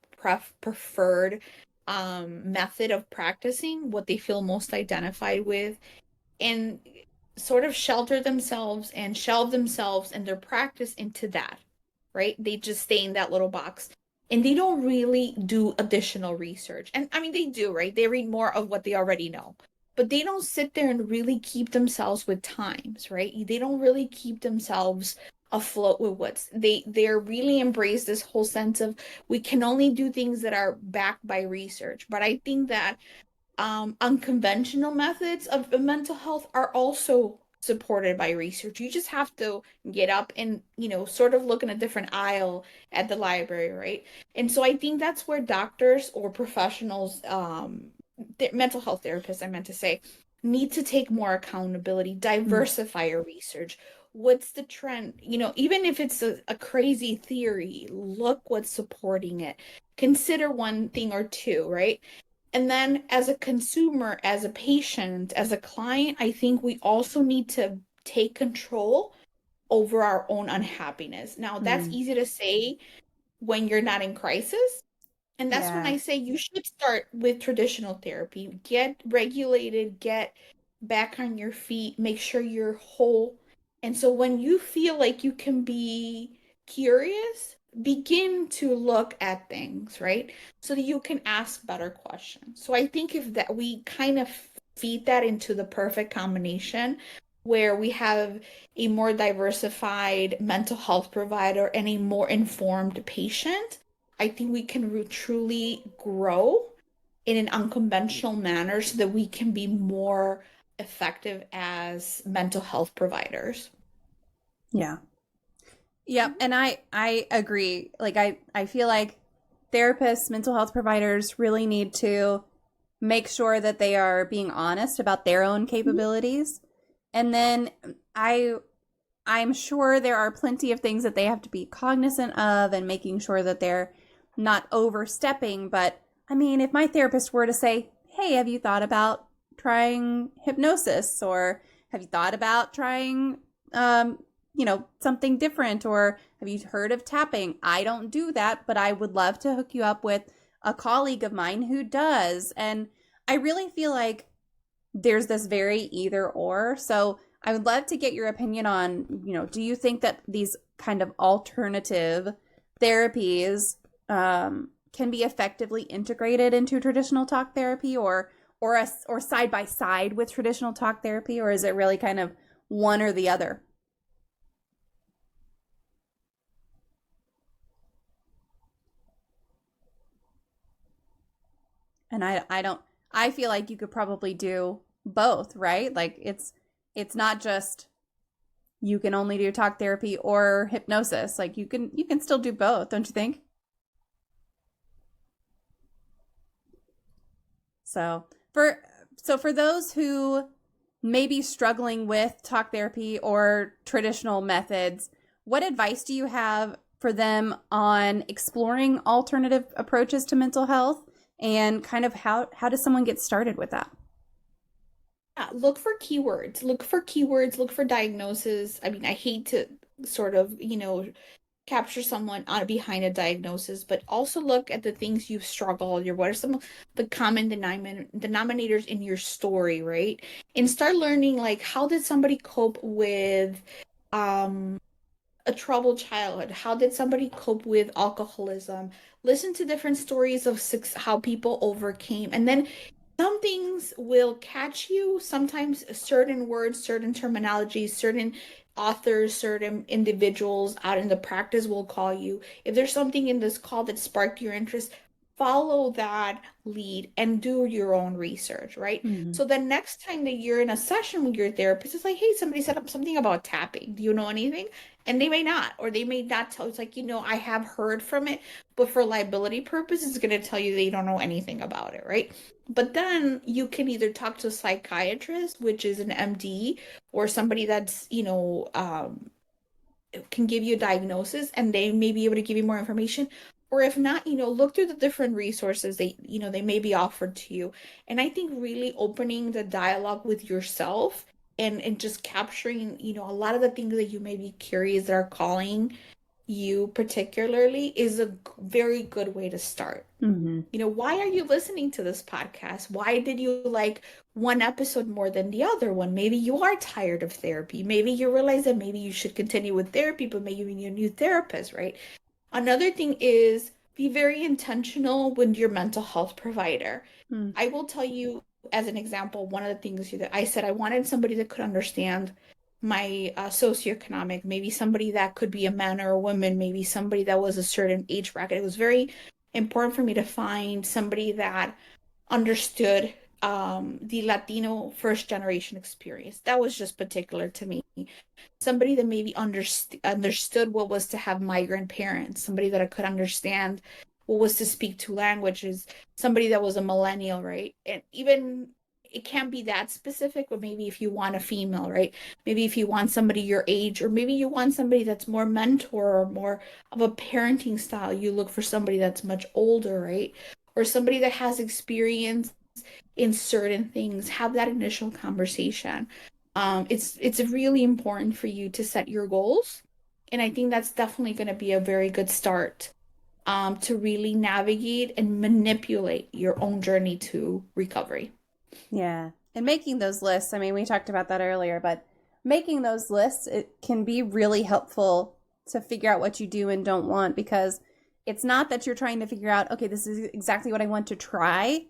preferred method of practicing what they feel most identified with, and sort of shelter themselves and shelve themselves and their practice into that, right? They just stay in that little box and they don't really do additional research. And I mean, they do, right? They read more of what they already know, but they don't sit there and really keep themselves with times, right? They don't really keep themselves afloat with what's they're really embrace this whole sense of we can only do things that are backed by research. But I think that unconventional methods of mental health are also supported by research. You just have to get up and, sort of look in a different aisle at the library, right? And so I think that's where doctors or professionals, mental health therapists, I meant to say, need to take more accountability,
Mm.
diversify your research. What's the trend? Even if it's a crazy theory, look what's supporting it. Consider one thing or two, right? And then as a consumer, as a patient, as a client, I think we also need to take control over our own unhappiness. Now, that's
Mm.
easy to say when you're not in crisis. And that's when
Yeah.
I say you should start with traditional therapy. Get regulated, get back on your feet, make sure you're whole. And so when you feel like you can be curious, begin to look at things, right? So that you can ask better questions. So I think if that we kind of feed that into the perfect combination where we have a more diversified mental health provider and a more informed patient, I think we can truly grow in an unconventional manner so that we can be more effective as mental health providers.
Yeah. Yep. And I agree. Like I feel like therapists, mental health providers really need to make sure that they are being honest about their own capabilities. And then I I'm sure there are plenty of things that they have to be cognizant of and making sure that they're not overstepping. But I mean, if my therapist were to say, hey, have you thought about trying hypnosis? Or have you thought about trying, something different? Or have you heard of tapping? I don't do that, but I would love to hook you up with a colleague of mine who does. And I really feel like there's this very either or. So I would love to get your opinion on, do you think that these kind of alternative therapies can be effectively integrated into traditional talk therapy, or side by side with traditional talk therapy, or is it really kind of one or the other? And I feel like you could probably do both, right? Like it's not just you can only do talk therapy or hypnosis. Like you can still do both, don't you think? So for for those who may be struggling with talk therapy or traditional methods, what advice do you have for them on exploring alternative approaches to mental health, and kind of how does someone get started with that?
Look for keywords. Look for keywords. Look for diagnosis. I mean, I hate to sort of, capture someone on behind a diagnosis, but also look at the things you've struggled. What are some of the common denominators in your story, right? And start learning, like, how did somebody cope with um a troubled childhood? How did somebody cope with alcoholism? Listen to different stories of how people overcame, and then some things will catch you. Sometimes certain words, certain terminology, certain authors, certain individuals out in the practice will call you. If there's something in this call that sparked your interest, follow that lead and do your own research, right?
Mm-hmm.
So the next time that you're in a session with your therapist, it's like, hey, somebody said something about tapping. Do you know anything? And they may not, or they may not tell. It's like, I have heard from it, but for liability purposes, it's going to tell you they don't know anything about it, right? But then you can either talk to a psychiatrist, which is an MD, or somebody that's, can give you a diagnosis and they may be able to give you more information. Or if not, look through the different resources they may be offered to you. And I think really opening the dialogue with yourself and just capturing, a lot of the things that you may be curious that are calling you particularly is a very good way to start.
Mm-hmm.
Why are you listening to this podcast? Why did you like one episode more than the other one? Maybe you are tired of therapy. Maybe you realize that maybe you should continue with therapy, but maybe you need a new therapist, right? Another thing is be very intentional with your mental health provider.
Mm.
I will tell you, as an example, one of the things that I said, I wanted somebody that could understand my socioeconomic, maybe somebody that could be a man or a woman, maybe somebody that was a certain age bracket. It was very important for me to find somebody that understood the Latino first generation experience. That was just particular to me. Somebody that maybe understood what was to have migrant parents, somebody that I could understand what was to speak two languages, somebody that was a millennial, right? And even it can't be that specific, but maybe if you want a female, right? Maybe if you want somebody your age, or maybe you want somebody that's more mentor or more of a parenting style, you look for somebody that's much older, right? Or somebody that has experience in certain things. Have that initial conversation. It's really important for you to set your goals, and I think that's definitely going to be a very good start to really navigate and manipulate your own journey to recovery.
Yeah. And making those lists, I mean, we talked about that earlier, but making those lists, it can be really helpful to figure out what you do and don't want, because it's not that you're trying to figure out, okay, this is exactly what I want to try.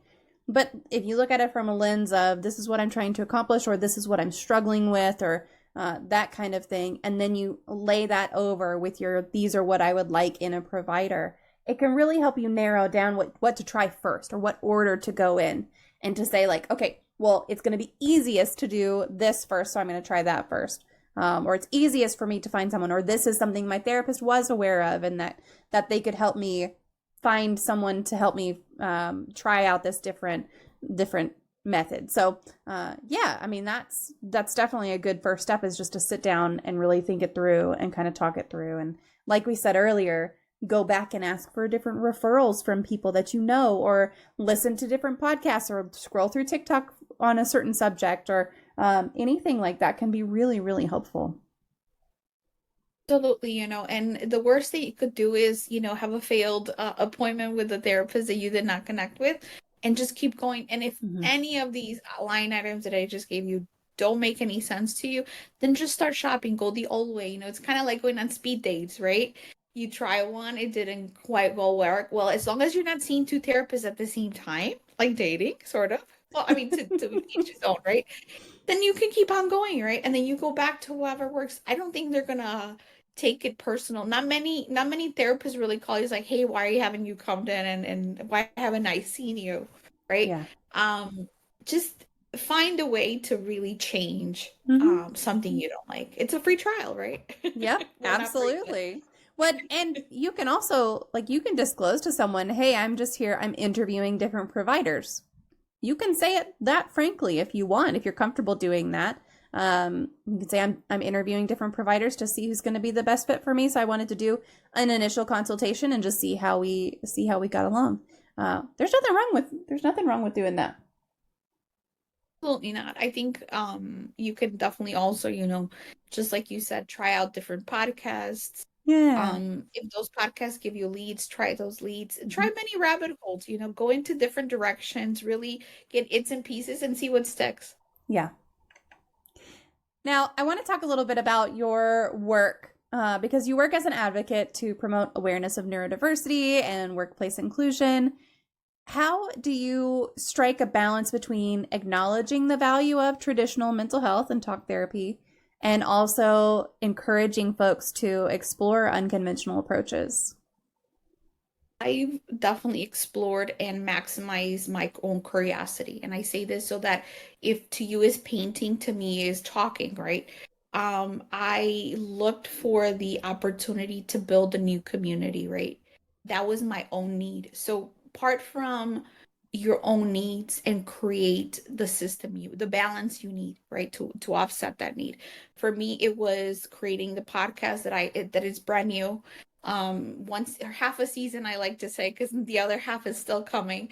But if you look at it from a lens of this is what I'm trying to accomplish, or this is what I'm struggling with, or that kind of thing, and then you lay that over with these are what I would like in a provider, it can really help you narrow down what to try first, or what order to go in, and to say, like, okay, well, it's going to be easiest to do this first, so I'm going to try that first. Or it's easiest for me to find someone, or this is something my therapist was aware of, and that they could help me find someone to help me try out this different method. So yeah, I mean, that's definitely a good first step, is just to sit down and really think it through and kind of talk it through. And like we said earlier, go back and ask for different referrals from people that you know, or listen to different podcasts, or scroll through TikTok on a certain subject, or anything like that can be really, really helpful.
Absolutely, and the worst that you could do is, have a failed appointment with a therapist that you did not connect with. and just keep going. And if
Mm-hmm.
any of these line items that I just gave you don't make any sense to you, then just start shopping. Go the old way. It's kind of like going on speed dates, right? You try one, it didn't quite well work. Well, as long as you're not seeing two therapists at the same time, like dating, sort of. Well, I mean, to each his own, right? Then you can keep on going, right? And then you go back to whoever works. I don't think they're gonna take it personal. Not many therapists really call you like, hey, why are you having you come in and why haven't I seen you? Right?
Yeah.
Um, just find a way to really change
Mm-hmm.
something you don't like. It's a free trial, right?
Yep,
Well, not free, but
absolutely. What and you can also like you can disclose to someone, "Hey, I'm just here. I'm interviewing different providers." You can say it that frankly if you want, if you're comfortable doing that. You can say I'm interviewing different providers to see who's going to be the best fit for me. So I wanted to do an initial consultation and just see how we got along. There's nothing wrong with doing that.
absolutely not. I think you could definitely also, just like you said, try out different podcasts.
Yeah.
If those podcasts give you leads, try those leads.
Mhm.
Try many rabbit holes, go into different directions, really get its and pieces and see what sticks.
Yeah. Now, I want to talk a little bit about your work because you work as an advocate to promote awareness of neurodiversity and workplace inclusion. How do you strike a balance between acknowledging the value of traditional mental health and talk therapy and also encouraging folks to explore unconventional approaches?
I've definitely explored and maximized my own curiosity. And I say this so that if to you is painting, to me is talking, right? I looked for the opportunity to build a new community, right? That was my own need. So apart from your own needs and create the system the balance you need, right? To offset that need. For me, it was creating the podcast that is brand new, once or half a season, I like to say, because the other half is still coming.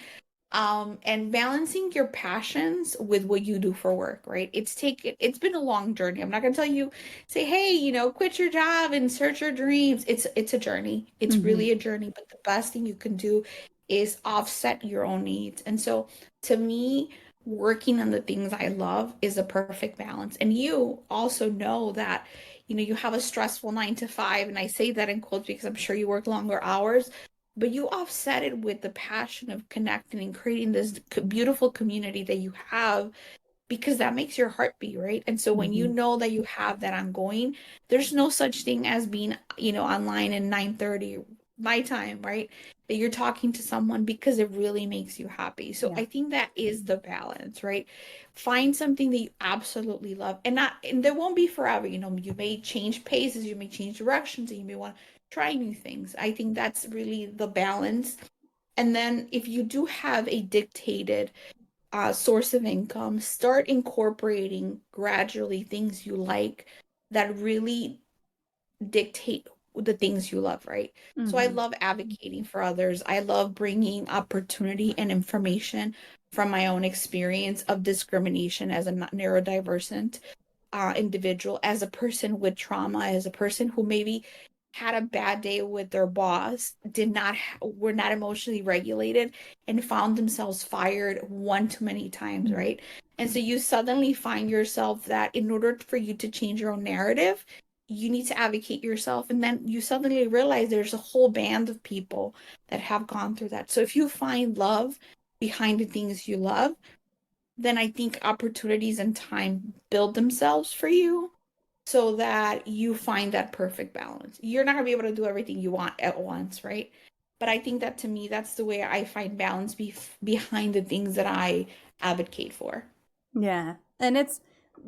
And balancing your passions with what you do for work, right? It's been a long journey. I'm not gonna tell you, say, hey, quit your job and search your dreams. It's a journey. It's
Mm-hmm.
really a journey, but the best thing you can do is offset your own needs. And so to me, working on the things I love is a perfect balance. And you also know that, you have a stressful 9 to 5, and I say that in quotes because I'm sure you work longer hours, but you offset it with the passion of connecting and creating this beautiful community that you have, because that makes your heart beat, right? And so when you
Mm-hmm.
know that you have that ongoing, there's no such thing as being, online in 9:30 my time, right? That you're talking to someone because it really makes you happy. So
Yeah.
I think that is the balance, right? Find something that you absolutely love, and there won't be forever. You may change paces, you may change directions, and you may want to try new things. I think that's really the balance. And then if you do have a dictated source of income, start incorporating gradually things you like that really dictate the things you love, right? So I
Mm-hmm.
love advocating for others. I love bringing opportunity and information from my own experience of discrimination as a neurodivergent individual, as a person with trauma, as a person who maybe had a bad day with their boss, were not emotionally regulated, and found themselves fired one too many times, right? And so you suddenly find yourself that in order for you to change your own narrative, you need to advocate yourself. And then you suddenly realize there's a whole band of people that have gone through that. So if you find love behind the things you love, then I think opportunities and time build themselves for you so that you find that perfect balance. You're not going to be able to do everything you want at once, right? But I think that to me, that's the way I find balance behind the things that I advocate for.
Yeah. And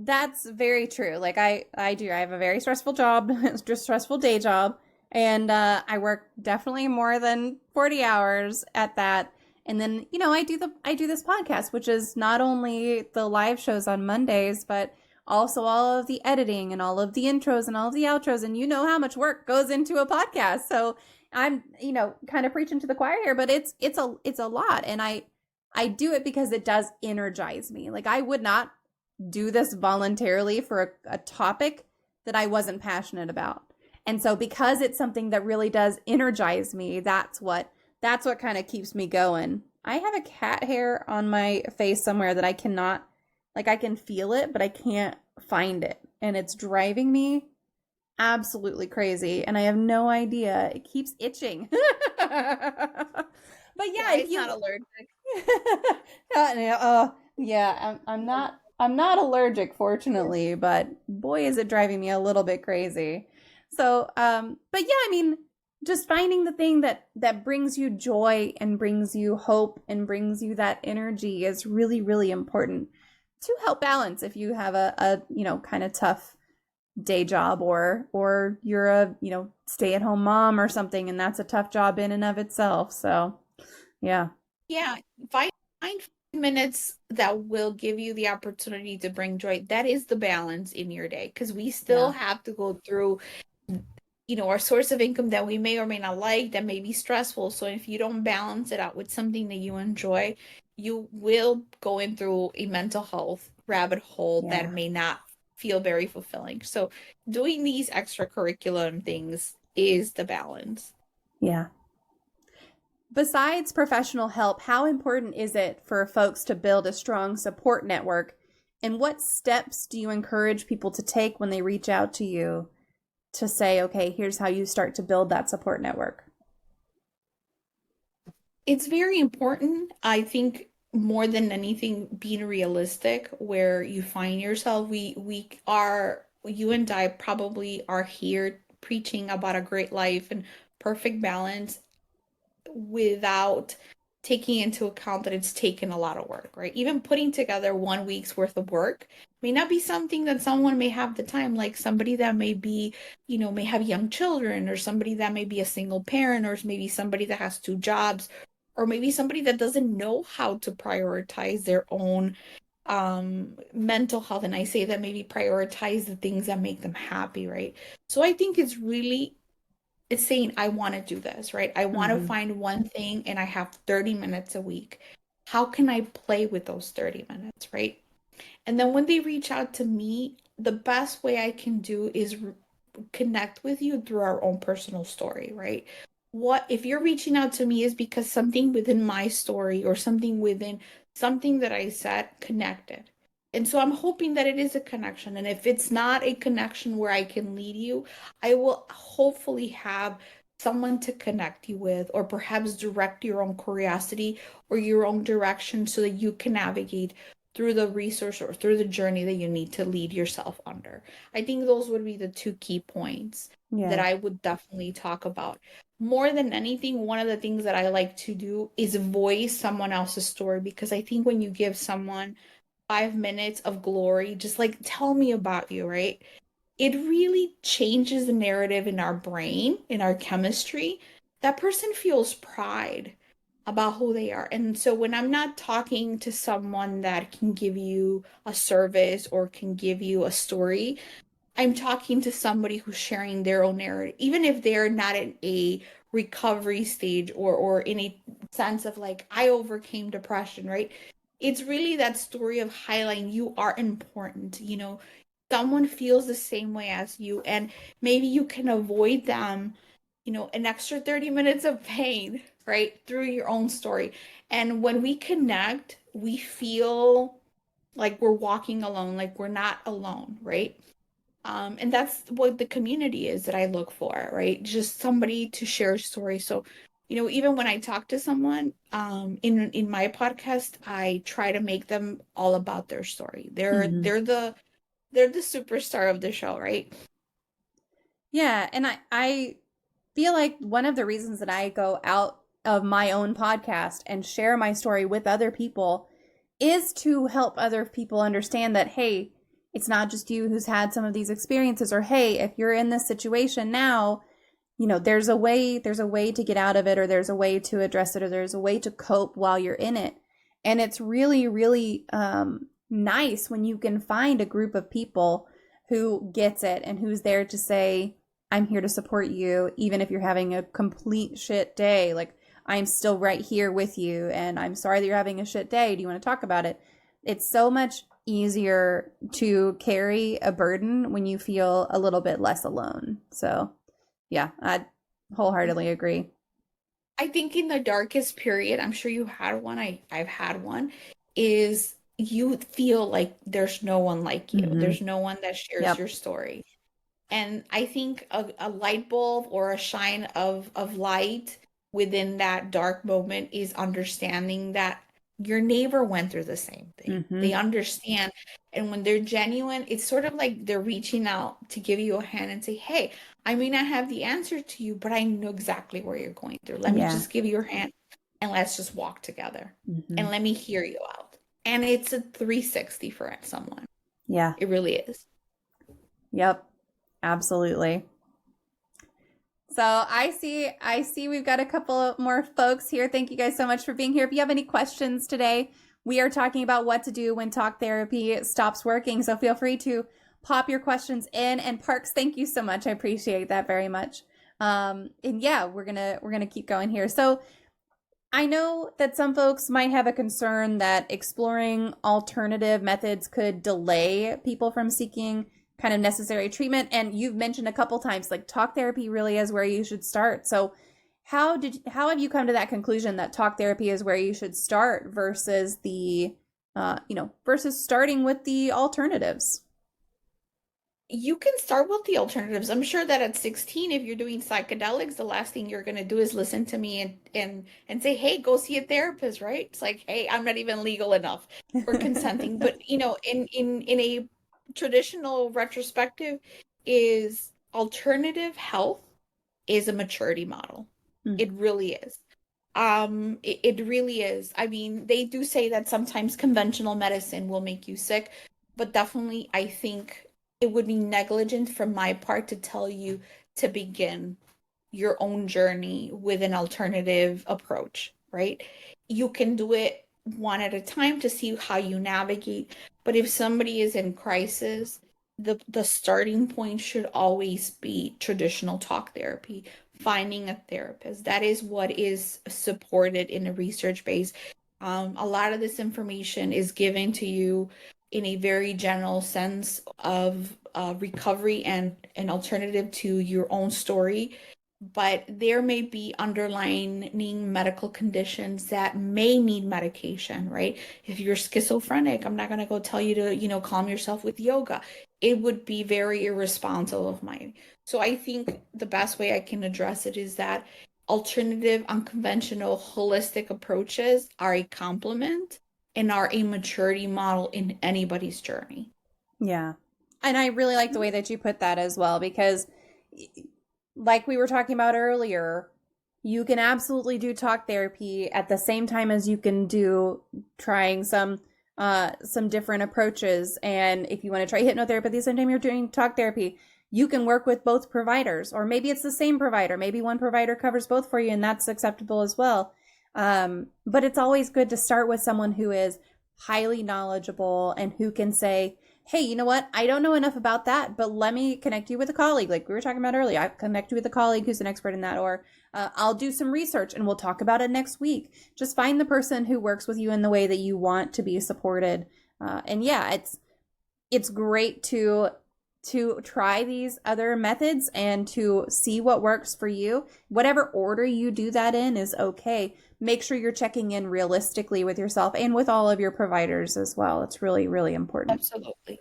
that's very true. Like I have a very stressful job, just stressful day job, and I work definitely more than 40 hours at that. And then, I do this podcast, which is not only the live shows on Mondays, but also all of the editing and all of the intros and all of the outros, and you know how much work goes into a podcast. So I'm, kind of preaching to the choir here, but it's a lot, and I do it because it does energize me. Like I would not do this voluntarily for a topic that I wasn't passionate about. And so because it's something that really does energize me, that's what kind of keeps me going. I have a cat hair on my face somewhere that I cannot, like, I can feel it, but I can't find it. And it's driving me absolutely crazy. And I have no idea. It keeps itching. But yeah,
Yeah,
if
it's not
you,
allergic.
yeah, I'm not allergic, fortunately, but boy, is it driving me a little bit crazy. So, but yeah, I mean, just finding the thing that brings you joy and brings you hope and brings you that energy is really, really important to help balance if you have a kind of tough day job or you're a, stay-at-home mom or something and that's a tough job in and of itself. So, yeah.
Yeah, find 5 minutes that will give you the opportunity to bring joy. That is the balance in your day because we still
Yeah.
have to go through, our source of income that we may or may not like, that may be stressful. So if you don't balance it out with something that you enjoy, you will go in through a mental health rabbit hole that
Yeah.
may not feel very fulfilling. So doing these extracurricular things is the balance.
Yeah. Besides professional help, how important is it for folks to build a strong support network? And what steps do you encourage people to take when they reach out to you to say, okay, here's how you start to build that support network?
It's very important, I think, more than anything, being realistic where you find yourself. You and I probably are here preaching about a great life and perfect balance without taking into account that it's taken a lot of work, right? Even putting together 1 week's worth of work may not be something that someone may have the time, like somebody that may be, may have young children, or somebody that may be a single parent, or maybe somebody that has two jobs, or maybe somebody that doesn't know how to prioritize their own mental health. And I say that maybe prioritize the things that make them happy, right? So I think it's saying, I want to do this, right? I want to
Mm-hmm.
find one thing and I have 30 minutes a week. How can I play with those 30 minutes, right? And then when they reach out to me, the best way I can do is connect with you through our own personal story, right? What if you're reaching out to me is because something within my story or something within something that I said connected. And so I'm hoping that it is a connection. And if it's not a connection where I can lead you, I will hopefully have someone to connect you with, or perhaps direct your own curiosity or your own direction so that you can navigate through the resource or through the journey that you need to lead yourself under. I think those would be the two key points that
Yeah.
I would definitely talk about. More than anything, one of the things that I like to do is voice someone else's story, because I think when you give someone 5 minutes of glory, just like, tell me about you, right? It really changes the narrative in our brain, in our chemistry. That person feels pride about who they are. And so when I'm not talking to someone that can give you a service or can give you a story, I'm talking to somebody who's sharing their own narrative, even if they're not in a recovery stage or in a sense of like, I overcame depression, right? It's really that story of highlighting you are important, someone feels the same way as you, and maybe you can avoid them, an extra 30 minutes of pain, right? Through your own story. And when we connect, we feel like we're walking alone, like we're not alone, right? And that's what the community is that I look for, right? Just somebody to share a story. So, even when I talk to someone, in my podcast, I try to make them all about their story. They're
Mm-hmm.
they're the they're the superstar of the show, right?
Yeah, and I feel like one of the reasons that I go out of my own podcast and share my story with other people is to help other people understand that, hey, it's not just you who's had some of these experiences, or hey, if you're in this situation now, there's a way to get out of it, or there's a way to address it, or there's a way to cope while you're in it. And it's really, really nice when you can find a group of people who gets it and who's there to say, I'm here to support you, even if you're having a complete shit day. Like, I'm still right here with you, and I'm sorry that you're having a shit day. Do you want to talk about it? It's so much easier to carry a burden when you feel a little bit less alone. So, yeah, I wholeheartedly agree.
I think in the darkest period, I'm sure you had one, I've had one, is you feel like there's no one like you.
Mm-hmm.
There's no one that shares
Yep.
your story. And I think a light bulb or a shine of light within that dark moment is understanding that your neighbor went through the same thing.
Mm-hmm.
They understand. And when they're genuine, it's sort of like they're reaching out to give you a hand and say, hey, I may not have the answer to you, but I know exactly where you're going through. Let me
Yeah.
just give you your hand and let's just walk together
Mm-hmm.
and let me hear you out. And it's a 360 for someone.
Yeah.
It really is.
Yep. Absolutely. So I see we've got a couple more folks here. Thank you guys so much for being here. If you have any questions today, we are talking about what to do when talk therapy stops working. So feel free to pop your questions in. And Parks, thank you so much. I appreciate that very much. And yeah, we're gonna keep going here. So I know that some folks might have a concern that exploring alternative methods could delay people from seeking kind of necessary treatment. And you've mentioned a couple times, like talk therapy really is where you should start. So how have you come to that conclusion that talk therapy is where you should start versus the versus starting with the alternatives?
You can start with the alternatives. I'm sure that at 16, if you're doing psychedelics, the last thing you're going to do is listen to me and say, "Hey, go see a therapist," right? It's like, "Hey, I'm not even legal enough for consenting." But, in a traditional retrospective is alternative health is a maturity model.
Mm.
It really is. It really is. I mean, they do say that sometimes conventional medicine will make you sick, but definitely I think it would be negligent from my part to tell you to begin your own journey with an alternative approach, right? You can do it one at a time to see how you navigate. But if somebody is in crisis, the starting point should always be traditional talk therapy, finding a therapist. That is what is supported in a research base. A lot of this information is given to you in a very general sense of recovery and an alternative to your own story, but there may be underlying medical conditions that may need medication, right? If you're schizophrenic, I'm not going to go tell you to, calm yourself with yoga. It would be very irresponsible of mine. So I think the best way I can address it is that alternative, unconventional, holistic approaches are a complement and are a maturity model in anybody's journey.
Yeah. And I really like the way that you put that as well, because like we were talking about earlier, you can absolutely do talk therapy at the same time as you can do trying some different approaches. And if you want to try hypnotherapy at the same time you're doing talk therapy, you can work with both providers, or maybe it's the same provider. Maybe one provider covers both for you, and that's acceptable as well. But it's always good to start with someone who is highly knowledgeable and who can say, hey, you know what? I don't know enough about that, but let me connect you with a colleague. Like we were talking about earlier, I connect you with a colleague who's an expert in that, or I'll do some research and we'll talk about it next week. Just find the person who works with you in the way that you want to be supported. And yeah, it's great to try these other methods and to see what works for you. Whatever order you do that in is okay. Make sure you're checking in realistically with yourself and with all of your providers as well. It's really, really important.
Absolutely.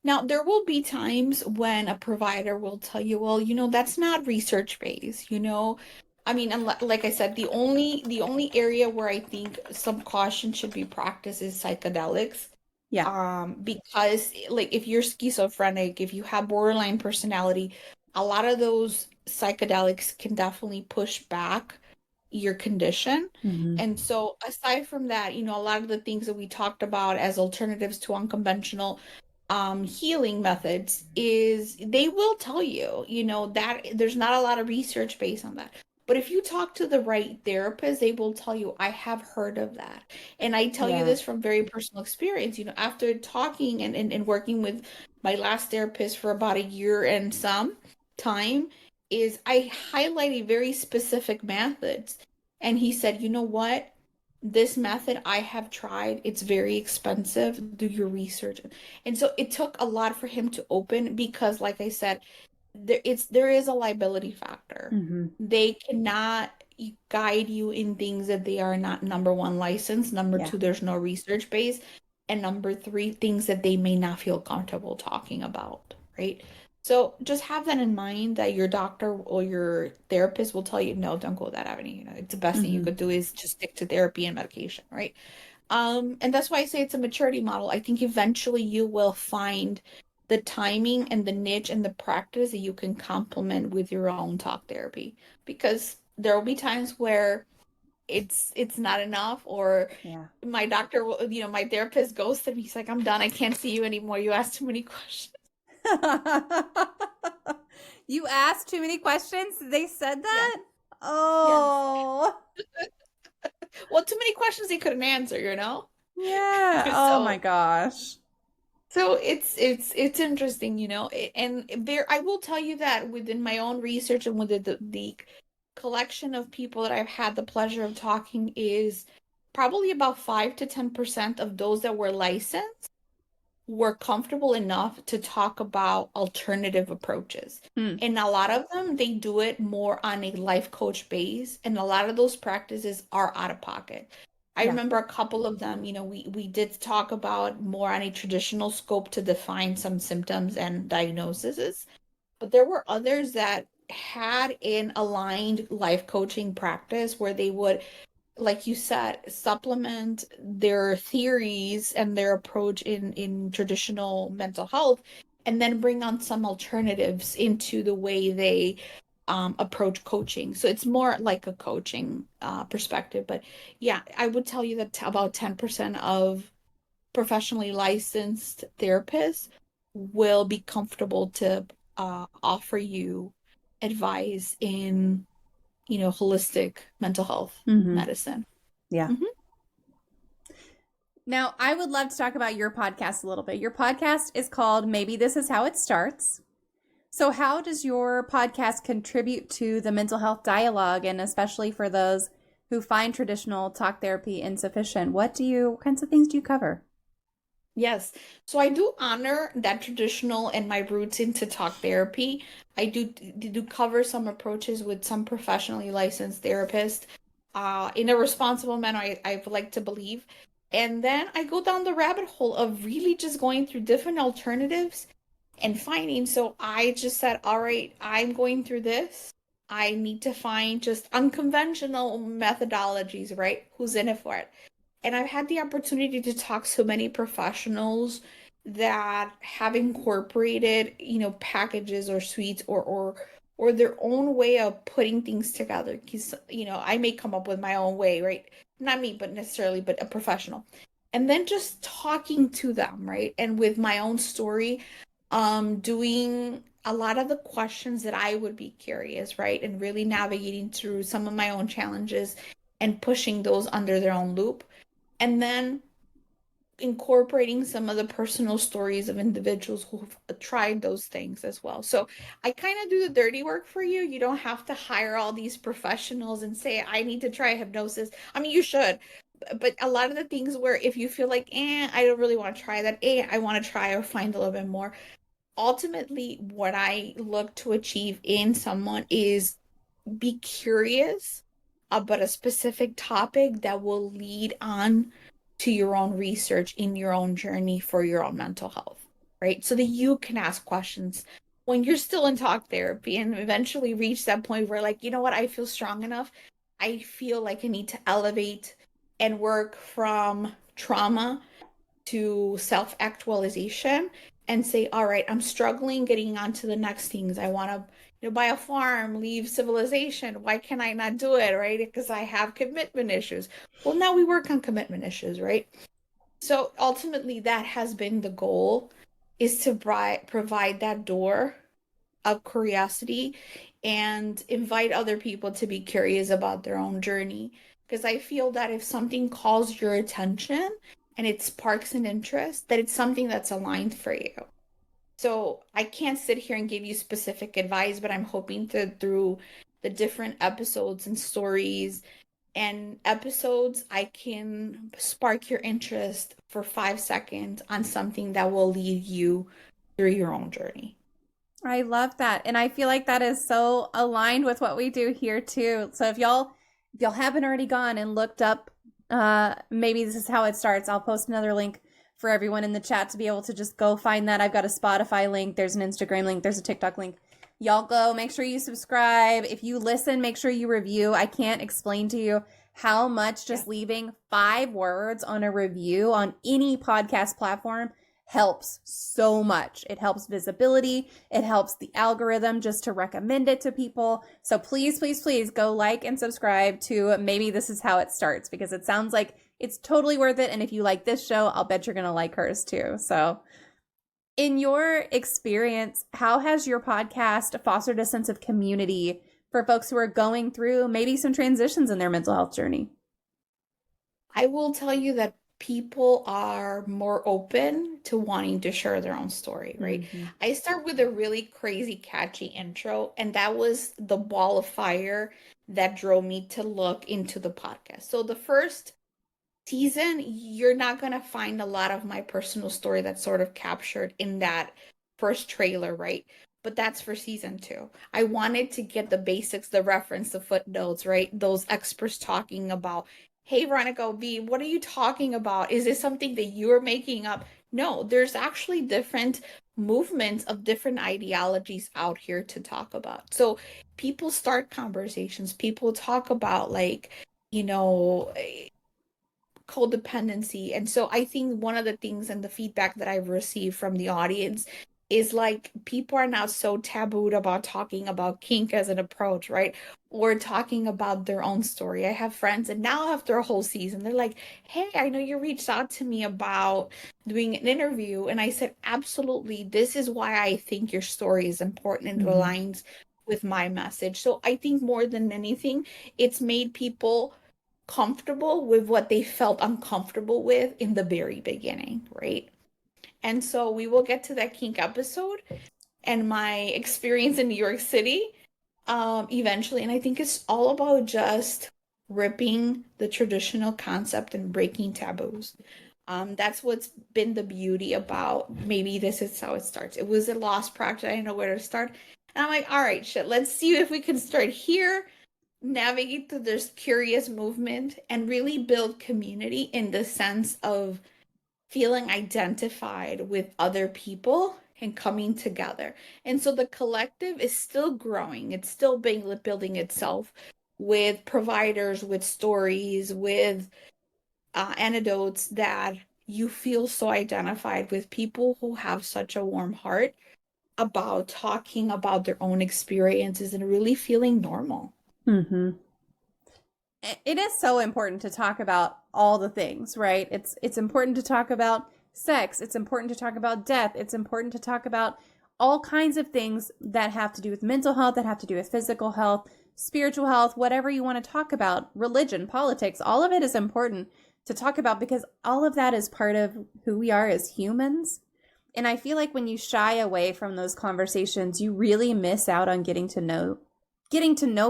Now, there will be times when a provider will tell you, well, that's not research based, I mean, and like I said, the only area where I think some caution should be practiced is psychedelics.
Yeah.
Because like if you're schizophrenic, if you have borderline personality, a lot of those psychedelics can definitely push back your condition.
Mm-hmm.
And so aside from that, a lot of the things that we talked about as alternatives to unconventional healing methods is they will tell you, that there's not a lot of research based on that. But if you talk to the right therapist, they will tell you, I have heard of that. And I tell you
Yeah.
this from very personal experience, after talking and working with my last therapist for about a year and some time, is I highlighted very specific methods. And he said, you know what? This method I have tried, it's very expensive. Do your research. And so it took a lot for him to open because, like I said, there is a liability factor.
Mm-hmm.
They cannot, guide you in things that they are not number one licensed, number
Yeah.
two, there's no research base, and number three, things that they may not feel comfortable talking about, right? So just have that in mind that your doctor or your therapist will tell you, no, don't go that avenue. It's the best thing you
Hmm.
could do is just stick to therapy and medication, right? And that's why I say it's a maturity model. I think eventually you will find the timing and the niche and the practice that you can complement with your own talk therapy. Because there will be times where it's not enough, or
Yeah.
my doctor will, my therapist ghosted me. He's like, I'm done. I can't see you anymore. You asked too many questions.
You asked too many questions? They said
Yes,
that?
yes.
Oh,
Well, too many questions he couldn't answer.
yeah. Oh my
So
gosh.
So it's interesting, and there I will tell you that within my own research and within the collection of people that I've had the pleasure of talking is probably about 5 to 10% of those that were licensed were comfortable enough to talk about alternative approaches.
Hmm.
And a lot of them, they do it more on a life coach base, and a lot of those practices are out of pocket. I
Yeah.
remember a couple of them, we did talk about more on a traditional scope to define some symptoms and diagnoses, but there were others that had an aligned life coaching practice where they would, like you said, supplement their theories and their approach in traditional mental health, and then bring on some alternatives into the way they approach coaching. So it's more like a coaching perspective. But yeah, I would tell you that about 10% of professionally licensed therapists will be comfortable to offer you advice in holistic mental health
Hmm.
medicine.
Yeah.
Hmm.
Now, I would love to talk about your podcast a little bit. Your podcast is called Maybe This Is How It Starts. So, how does your podcast contribute to the mental health dialogue, and especially for those who find traditional talk therapy insufficient? What kinds of things do you cover?
Yes. So I do honor that traditional and my roots into talk therapy. I do cover some approaches with some professionally licensed therapists in a responsible manner, I would like to believe. And then I go down the rabbit hole of really just going through different alternatives and finding. So I just said, all right, I'm going through this. I need to find just unconventional methodologies, right? Who's in it for it? And I've had the opportunity to talk to many professionals that have incorporated, packages or suites or their own way of putting things together. Because, I may come up with my own way, right? Not me, but necessarily, but a professional. And then just talking to them, right? And with my own story, doing a lot of the questions that I would be curious, right? And really navigating through some of my own challenges and pushing those under their own loop, and then incorporating some of the personal stories of individuals who've tried those things as well. So I kind of do the dirty work for you. You don't have to hire all these professionals and say, I need to try hypnosis. I mean, you should, but a lot of the things where if you feel like, I don't really want to try that, I want to try or find a little bit more. Ultimately, what I look to achieve in someone is be curious about a specific topic that will lead on to your own research in your own journey for your own mental health, right? So that you can ask questions when you're still in talk therapy and eventually reach that point where, like, you know what, I feel strong enough. I feel like I need to elevate and work from trauma to self-actualization and say, all right, I'm struggling getting on to the next things. I want to, buy a farm, leave civilization. Why can I not do it, right? Because I have commitment issues. Well, now we work on commitment issues, right? So ultimately, that has been the goal, is to provide that door of curiosity and invite other people to be curious about their own journey. Because I feel that if something calls your attention and it sparks an interest, that it's something that's aligned for you. So I can't sit here and give you specific advice, but I'm hoping to, through the different episodes and stories and episodes, I can spark your interest for 5 seconds on something that will lead you through your own journey.
I love that. And I feel like that is so aligned with what we do here too. So if y'all If y'all haven't already gone and looked up, maybe this is how it starts. I'll post another link for everyone in the chat to be able to just go find that. I've got a Spotify link. There's an Instagram link. There's a TikTok link. Y'all go, make sure you subscribe. If you listen, make sure you review. I can't explain to you how much just leaving 5 words on a review on any podcast platform helps so much. It helps visibility. It helps the algorithm just to recommend it to people. So please, please, please go like and subscribe to Maybe This Is How It Starts, because it sounds like it's totally worth it. And if you like this show, I'll bet you're going to like hers too. So in your experience, how has your podcast fostered a sense of community for folks who are going through maybe some transitions in their mental health journey?
I will tell you that people are more open to wanting to share their own story, right?
Mm-hmm.
I start with a really crazy, catchy intro, and that was the ball of fire that drove me to look into the podcast. So the first season, you're not going to find a lot of my personal story that's sort of captured in that first trailer, right? But that's for season 2. I wanted to get the basics, the reference, the footnotes, right? Those experts talking about, hey, Veronica V, what are you talking about? Is this something that you're making up? No, there's actually different movements of different ideologies out here to talk about. So people start conversations. People talk about, like, you know, codependency. And so I think one of the things and the feedback that I've received from the audience is, like, people are now so tabooed about talking about kink as an approach, right? Or talking about their own story. I have friends, and now after a whole season, they're like, hey, I know you reached out to me about doing an interview. And I said, absolutely. This is why I think your story is important and aligns with my message. So I think more than anything, it's made people comfortable with what they felt uncomfortable with in the very beginning, right? And so we will get to that kink episode and my experience in New York City eventually. And I think it's all about just ripping the traditional concept and breaking taboos. That's what's been the beauty about Maybe This Is How It Starts. It was a lost project. I didn't know where to start. And I'm like, all right, shit, let's see if we can start here, navigate through this curious movement, and really build community in the sense of feeling identified with other people and coming together. And so the collective is still growing. It's still building itself with providers, with stories, with anecdotes that you feel so identified with, people who have such a warm heart about talking about their own experiences and really feeling normal.
Mm-hmm. It is so important to talk about all the things, right? It's important to talk about sex. It's important to talk about death. It's important to talk about all kinds of things that have to do with mental health, that have to do with physical health, spiritual health, whatever you want to talk about, religion, politics, all of it is important to talk about because all of that is part of who we are as humans. And I feel like when you shy away from those conversations, you really miss out on getting to know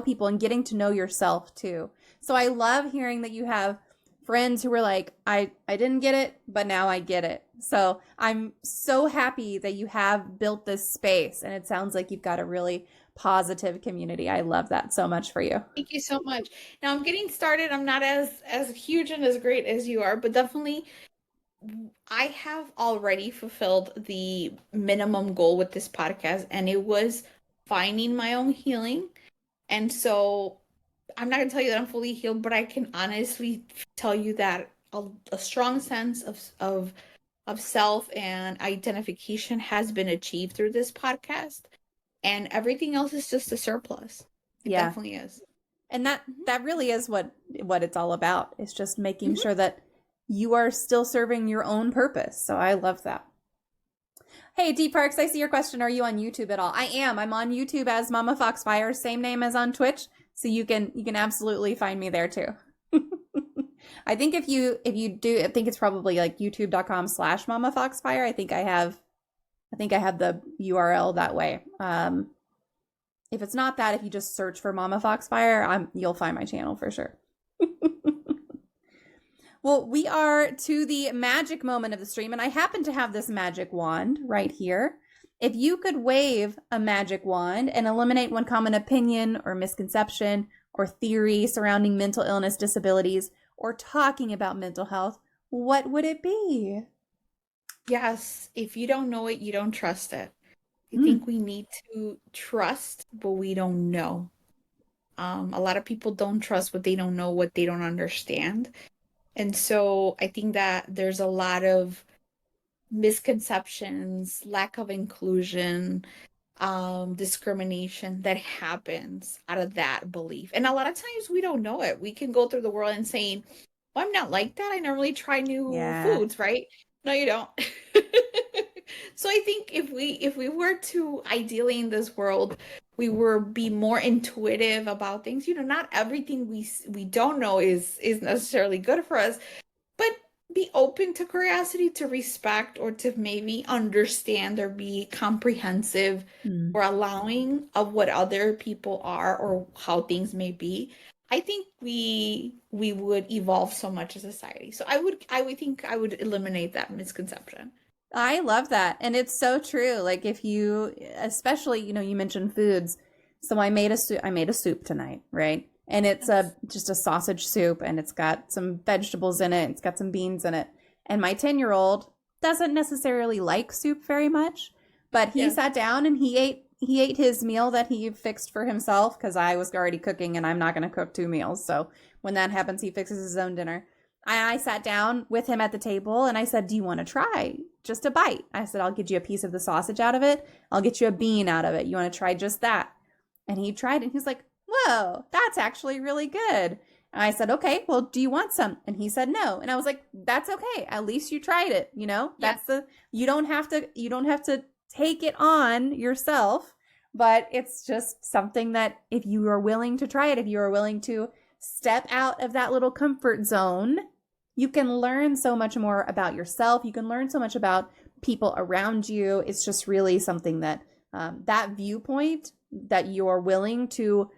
people and getting to know yourself too. So I love hearing that you have friends who were like, I didn't get it, but now I get it. So I'm so happy that you have built this space, and it sounds like you've got a really positive community. I love that so much for you.
Thank you so much. Now I'm getting started. I'm not as huge and as great as you are, but definitely I have already fulfilled the minimum goal with this podcast, and it was finding my own healing. And so I'm not going to tell you that I'm fully healed, but I can honestly tell you that a strong sense of self and identification has been achieved through this podcast, and everything else is just a surplus. It definitely is.
And that really is what it's all about. It's just making sure that you are still serving your own purpose. So I love that. Hey, D Parks, I see your question. Are you on YouTube at all? I am. I'm on YouTube as MommaFoxFire, same name as on Twitch. So you can absolutely find me there too. I think if you do, I think it's probably like youtube.com/MommaFoxFire. I think I have the URL that way. If it's not that, if you just search for MommaFoxFire, you'll find my channel for sure. Well, we are to the magic moment of the stream, and I happen to have this magic wand right here. If you could wave a magic wand and eliminate one common opinion or misconception or theory surrounding mental illness, disabilities, or talking about mental health, what would it be?
Yes, if you don't know it, you don't trust it. I
Mm.
think we need to trust, but we don't know. A lot of people don't trust what they don't know, what they don't understand. And so I think that there's a lot of misconceptions, lack of inclusion, discrimination that happens out of that belief. And a lot of times we don't know it. We can go through the world and saying, well, I'm not like that. I normally try new
Yeah.
foods, right? No, you don't. So I think if we were to ideally in this world, we were be more intuitive about things. Not everything we don't know is necessarily good for us, but be open to curiosity, to respect, or to maybe understand or be comprehensive
Mm.
or allowing of what other people are or how things may be. I think we would evolve so much as a society. So I would think I would eliminate that misconception.
I love that. And it's so true. Like if you, especially, you mentioned foods. So I made a soup tonight, right? And it's
Yes.
just a sausage soup and it's got some vegetables in it. It's got some beans in it. And my 10-year-old doesn't necessarily like soup very much, but he
Yes.
sat down and he ate his meal that he fixed for himself because I was already cooking and I'm not going to cook 2 meals. So when that happens, he fixes his own dinner. I sat down with him at the table and I said, "Do you want to try just a bite?" I said, "I'll get you a piece of the sausage out of it. I'll get you a bean out of it. You want to try just that?" And he tried it and he was like, "Whoa, that's actually really good." And I said, "Okay, well, do you want some?" And he said no. And I was like, "That's okay. At least you tried it,
Yes.
you don't have to take it on yourself, but it's just something that if you are willing to try it, if you are willing to step out of that little comfort zone, you can learn so much more about yourself. You can learn so much about people around you. It's just really something that that viewpoint that you're willing to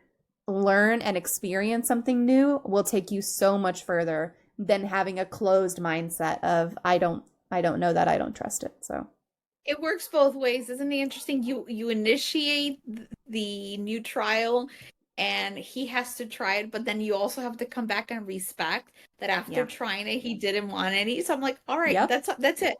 learn and experience something new will take you so much further than having a closed mindset of I don't know that, I don't trust it. So
It works both ways. Isn't it interesting? You initiate the new trial and he has to try it, but then you also have to come back and respect that after
yeah.
trying it, he didn't want any. So I'm like, all right,
Yep.
that's it.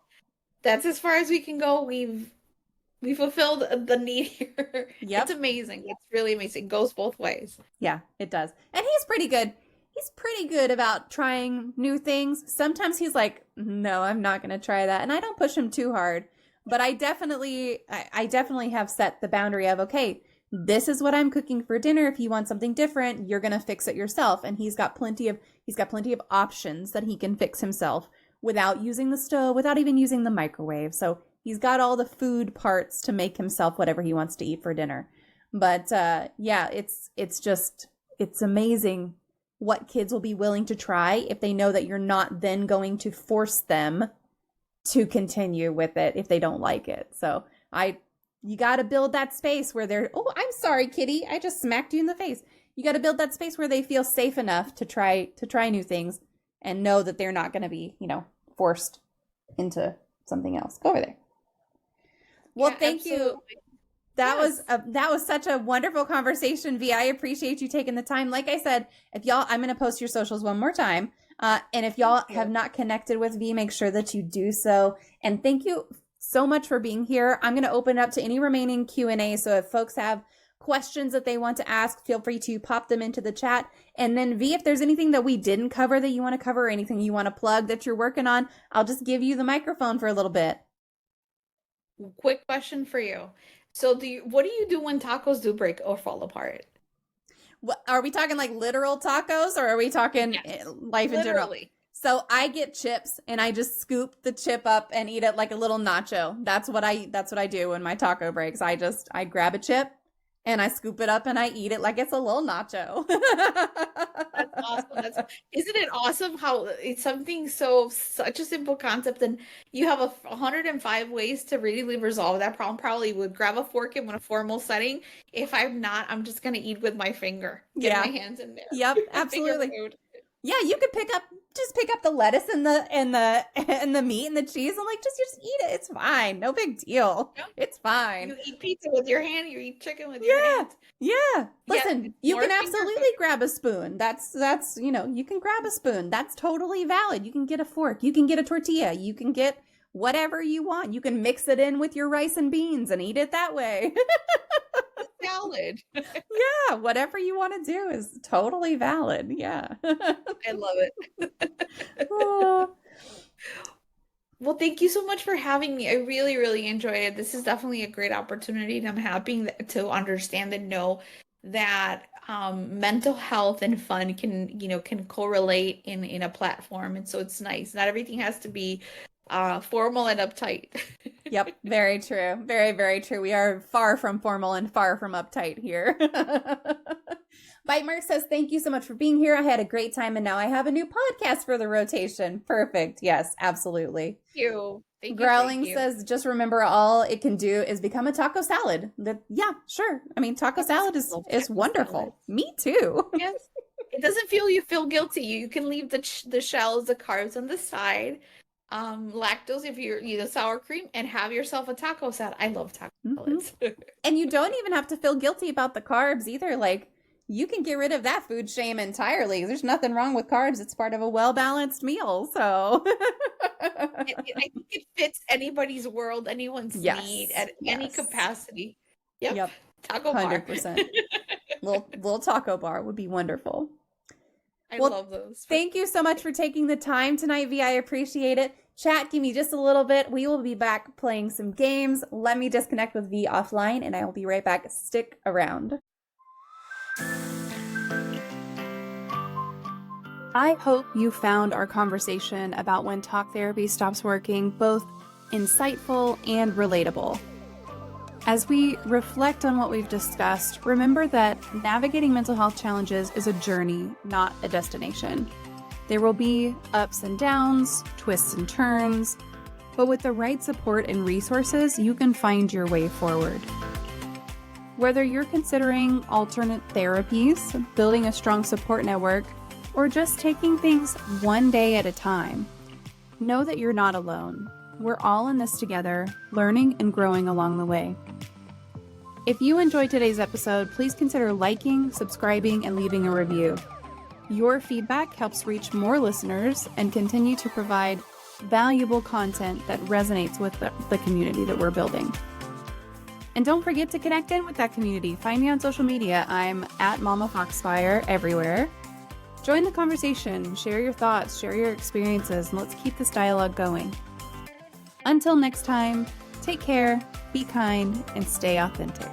That's as far as we can go. We fulfilled the need here. It's
Yep.
amazing. It's really amazing. It goes both ways.
Yeah, it does. And he's pretty good. He's pretty good about trying new things. Sometimes he's like, "No, I'm not going to try that." And I don't push him too hard, but I definitely have set the boundary of, okay, this is what I'm cooking for dinner. If you want something different, you're going to fix it yourself. And he's got plenty of options that he can fix himself without using the stove, without even using the microwave. So he's got all the food parts to make himself whatever he wants to eat for dinner. But yeah, it's amazing what kids will be willing to try if they know that you're not then going to force them to continue with it if they don't like it. So you got to build that space where they're, "Oh, I'm sorry, kitty, I just smacked you in the face." You got to build that space where they feel safe enough to try new things and know that they're not going to be, forced into something else. Go over there. Well,
Yeah,
thank you.
absolutely.
That
Yes.
was such a wonderful conversation, V. I appreciate you taking the time. Like I said, if y'all, I'm going to post your socials one more time. And if y'all have not connected with V, make sure that you do so. And thank you so much for being here. I'm going to open up to any remaining Q&A. So if folks have questions that they want to ask, feel free to pop them into the chat. And then V, if there's anything that we didn't cover that you want to cover or anything you want to plug that you're working on, I'll just give you the microphone for a little bit.
Quick question for you. So what do you do when tacos do break or fall apart?
What, are we talking like literal tacos or are we talking
Yes.
life in general?
Literally.
So I get chips and I just scoop the chip up and eat it like a little nacho. That's what I do when my taco breaks. I grab a chip and I scoop it up and I eat it like it's a little nacho.
That's awesome. Isn't it awesome how it's something such a simple concept, and you have 105 ways to really resolve that problem. Probably would grab a fork in a formal setting. If I'm not, I'm just gonna eat with my finger. Get
Yeah.
my hands in there.
Yep,
Finger
absolutely.
food.
Yeah, you could pick up the lettuce and the meat and the cheese and like just eat it. It's fine. No big deal.
Yep.
It's fine.
You eat pizza with your hand. You eat chicken with your
Yeah.
hand.
Yeah. Listen, you can
finger
absolutely
food.
grab a spoon. That's, you can grab a spoon. That's totally valid. You can get a fork. You can get a tortilla. You can get whatever you want. You can mix it in with your rice and beans and eat it that way.
Salad.
Yeah, whatever you want to do is totally valid. Yeah.
I love it.
Oh.
Well, thank you so much for having me. I really, really enjoyed it. This is definitely a great opportunity, and I'm happy to understand and know that mental health and fun can correlate in a platform, and so it's nice. Not everything has to be formal and uptight.
Yep, very true. Very, very true. We are far from formal and far from uptight here. Bite Mark says, thank you so much for being here. I had a great time, and now I have a new podcast for the rotation. Perfect. Yes, absolutely.
Thank you.
Growling says, just remember all it can do is become a taco salad. Yeah, sure. I mean, taco salad is wonderful. Salad. Me too.
Yes. It doesn't feel guilty. You can leave the shells, the carbs on the side. Lactose if you're sour cream, and have yourself a taco salad. I love taco salads.
And you don't even have to feel guilty about the carbs either. Like, you can get rid of that food shame entirely. There's nothing wrong with carbs. It's part of a well-balanced meal. So
I think it fits anybody's world, anyone's need at any capacity. Yep. Taco
100%. bar. little taco bar would be wonderful.
I love those.
Thank you so much for taking the time tonight, Vee. I appreciate it. Chat, give me just a little bit. We will be back playing some games. Let me disconnect with Vee offline, and I will be right back. Stick around. I hope you found our conversation about when talk therapy stops working both insightful and relatable. As we reflect on what we've discussed, remember that navigating mental health challenges is a journey, not a destination. There will be ups and downs, twists and turns, but with the right support and resources, you can find your way forward. Whether you're considering alternate therapies, building a strong support network, or just taking things one day at a time, know that you're not alone. We're all in this together, learning and growing along the way. If you enjoyed today's episode, please consider liking, subscribing, and leaving a review. Your feedback helps reach more listeners and continue to provide valuable content that resonates with the community that we're building. And don't forget to connect in with that community. Find me on social media. I'm at MommaFoxFire everywhere. Join the conversation, share your thoughts, share your experiences, and let's keep this dialogue going. Until next time, take care, be kind, and stay authentic.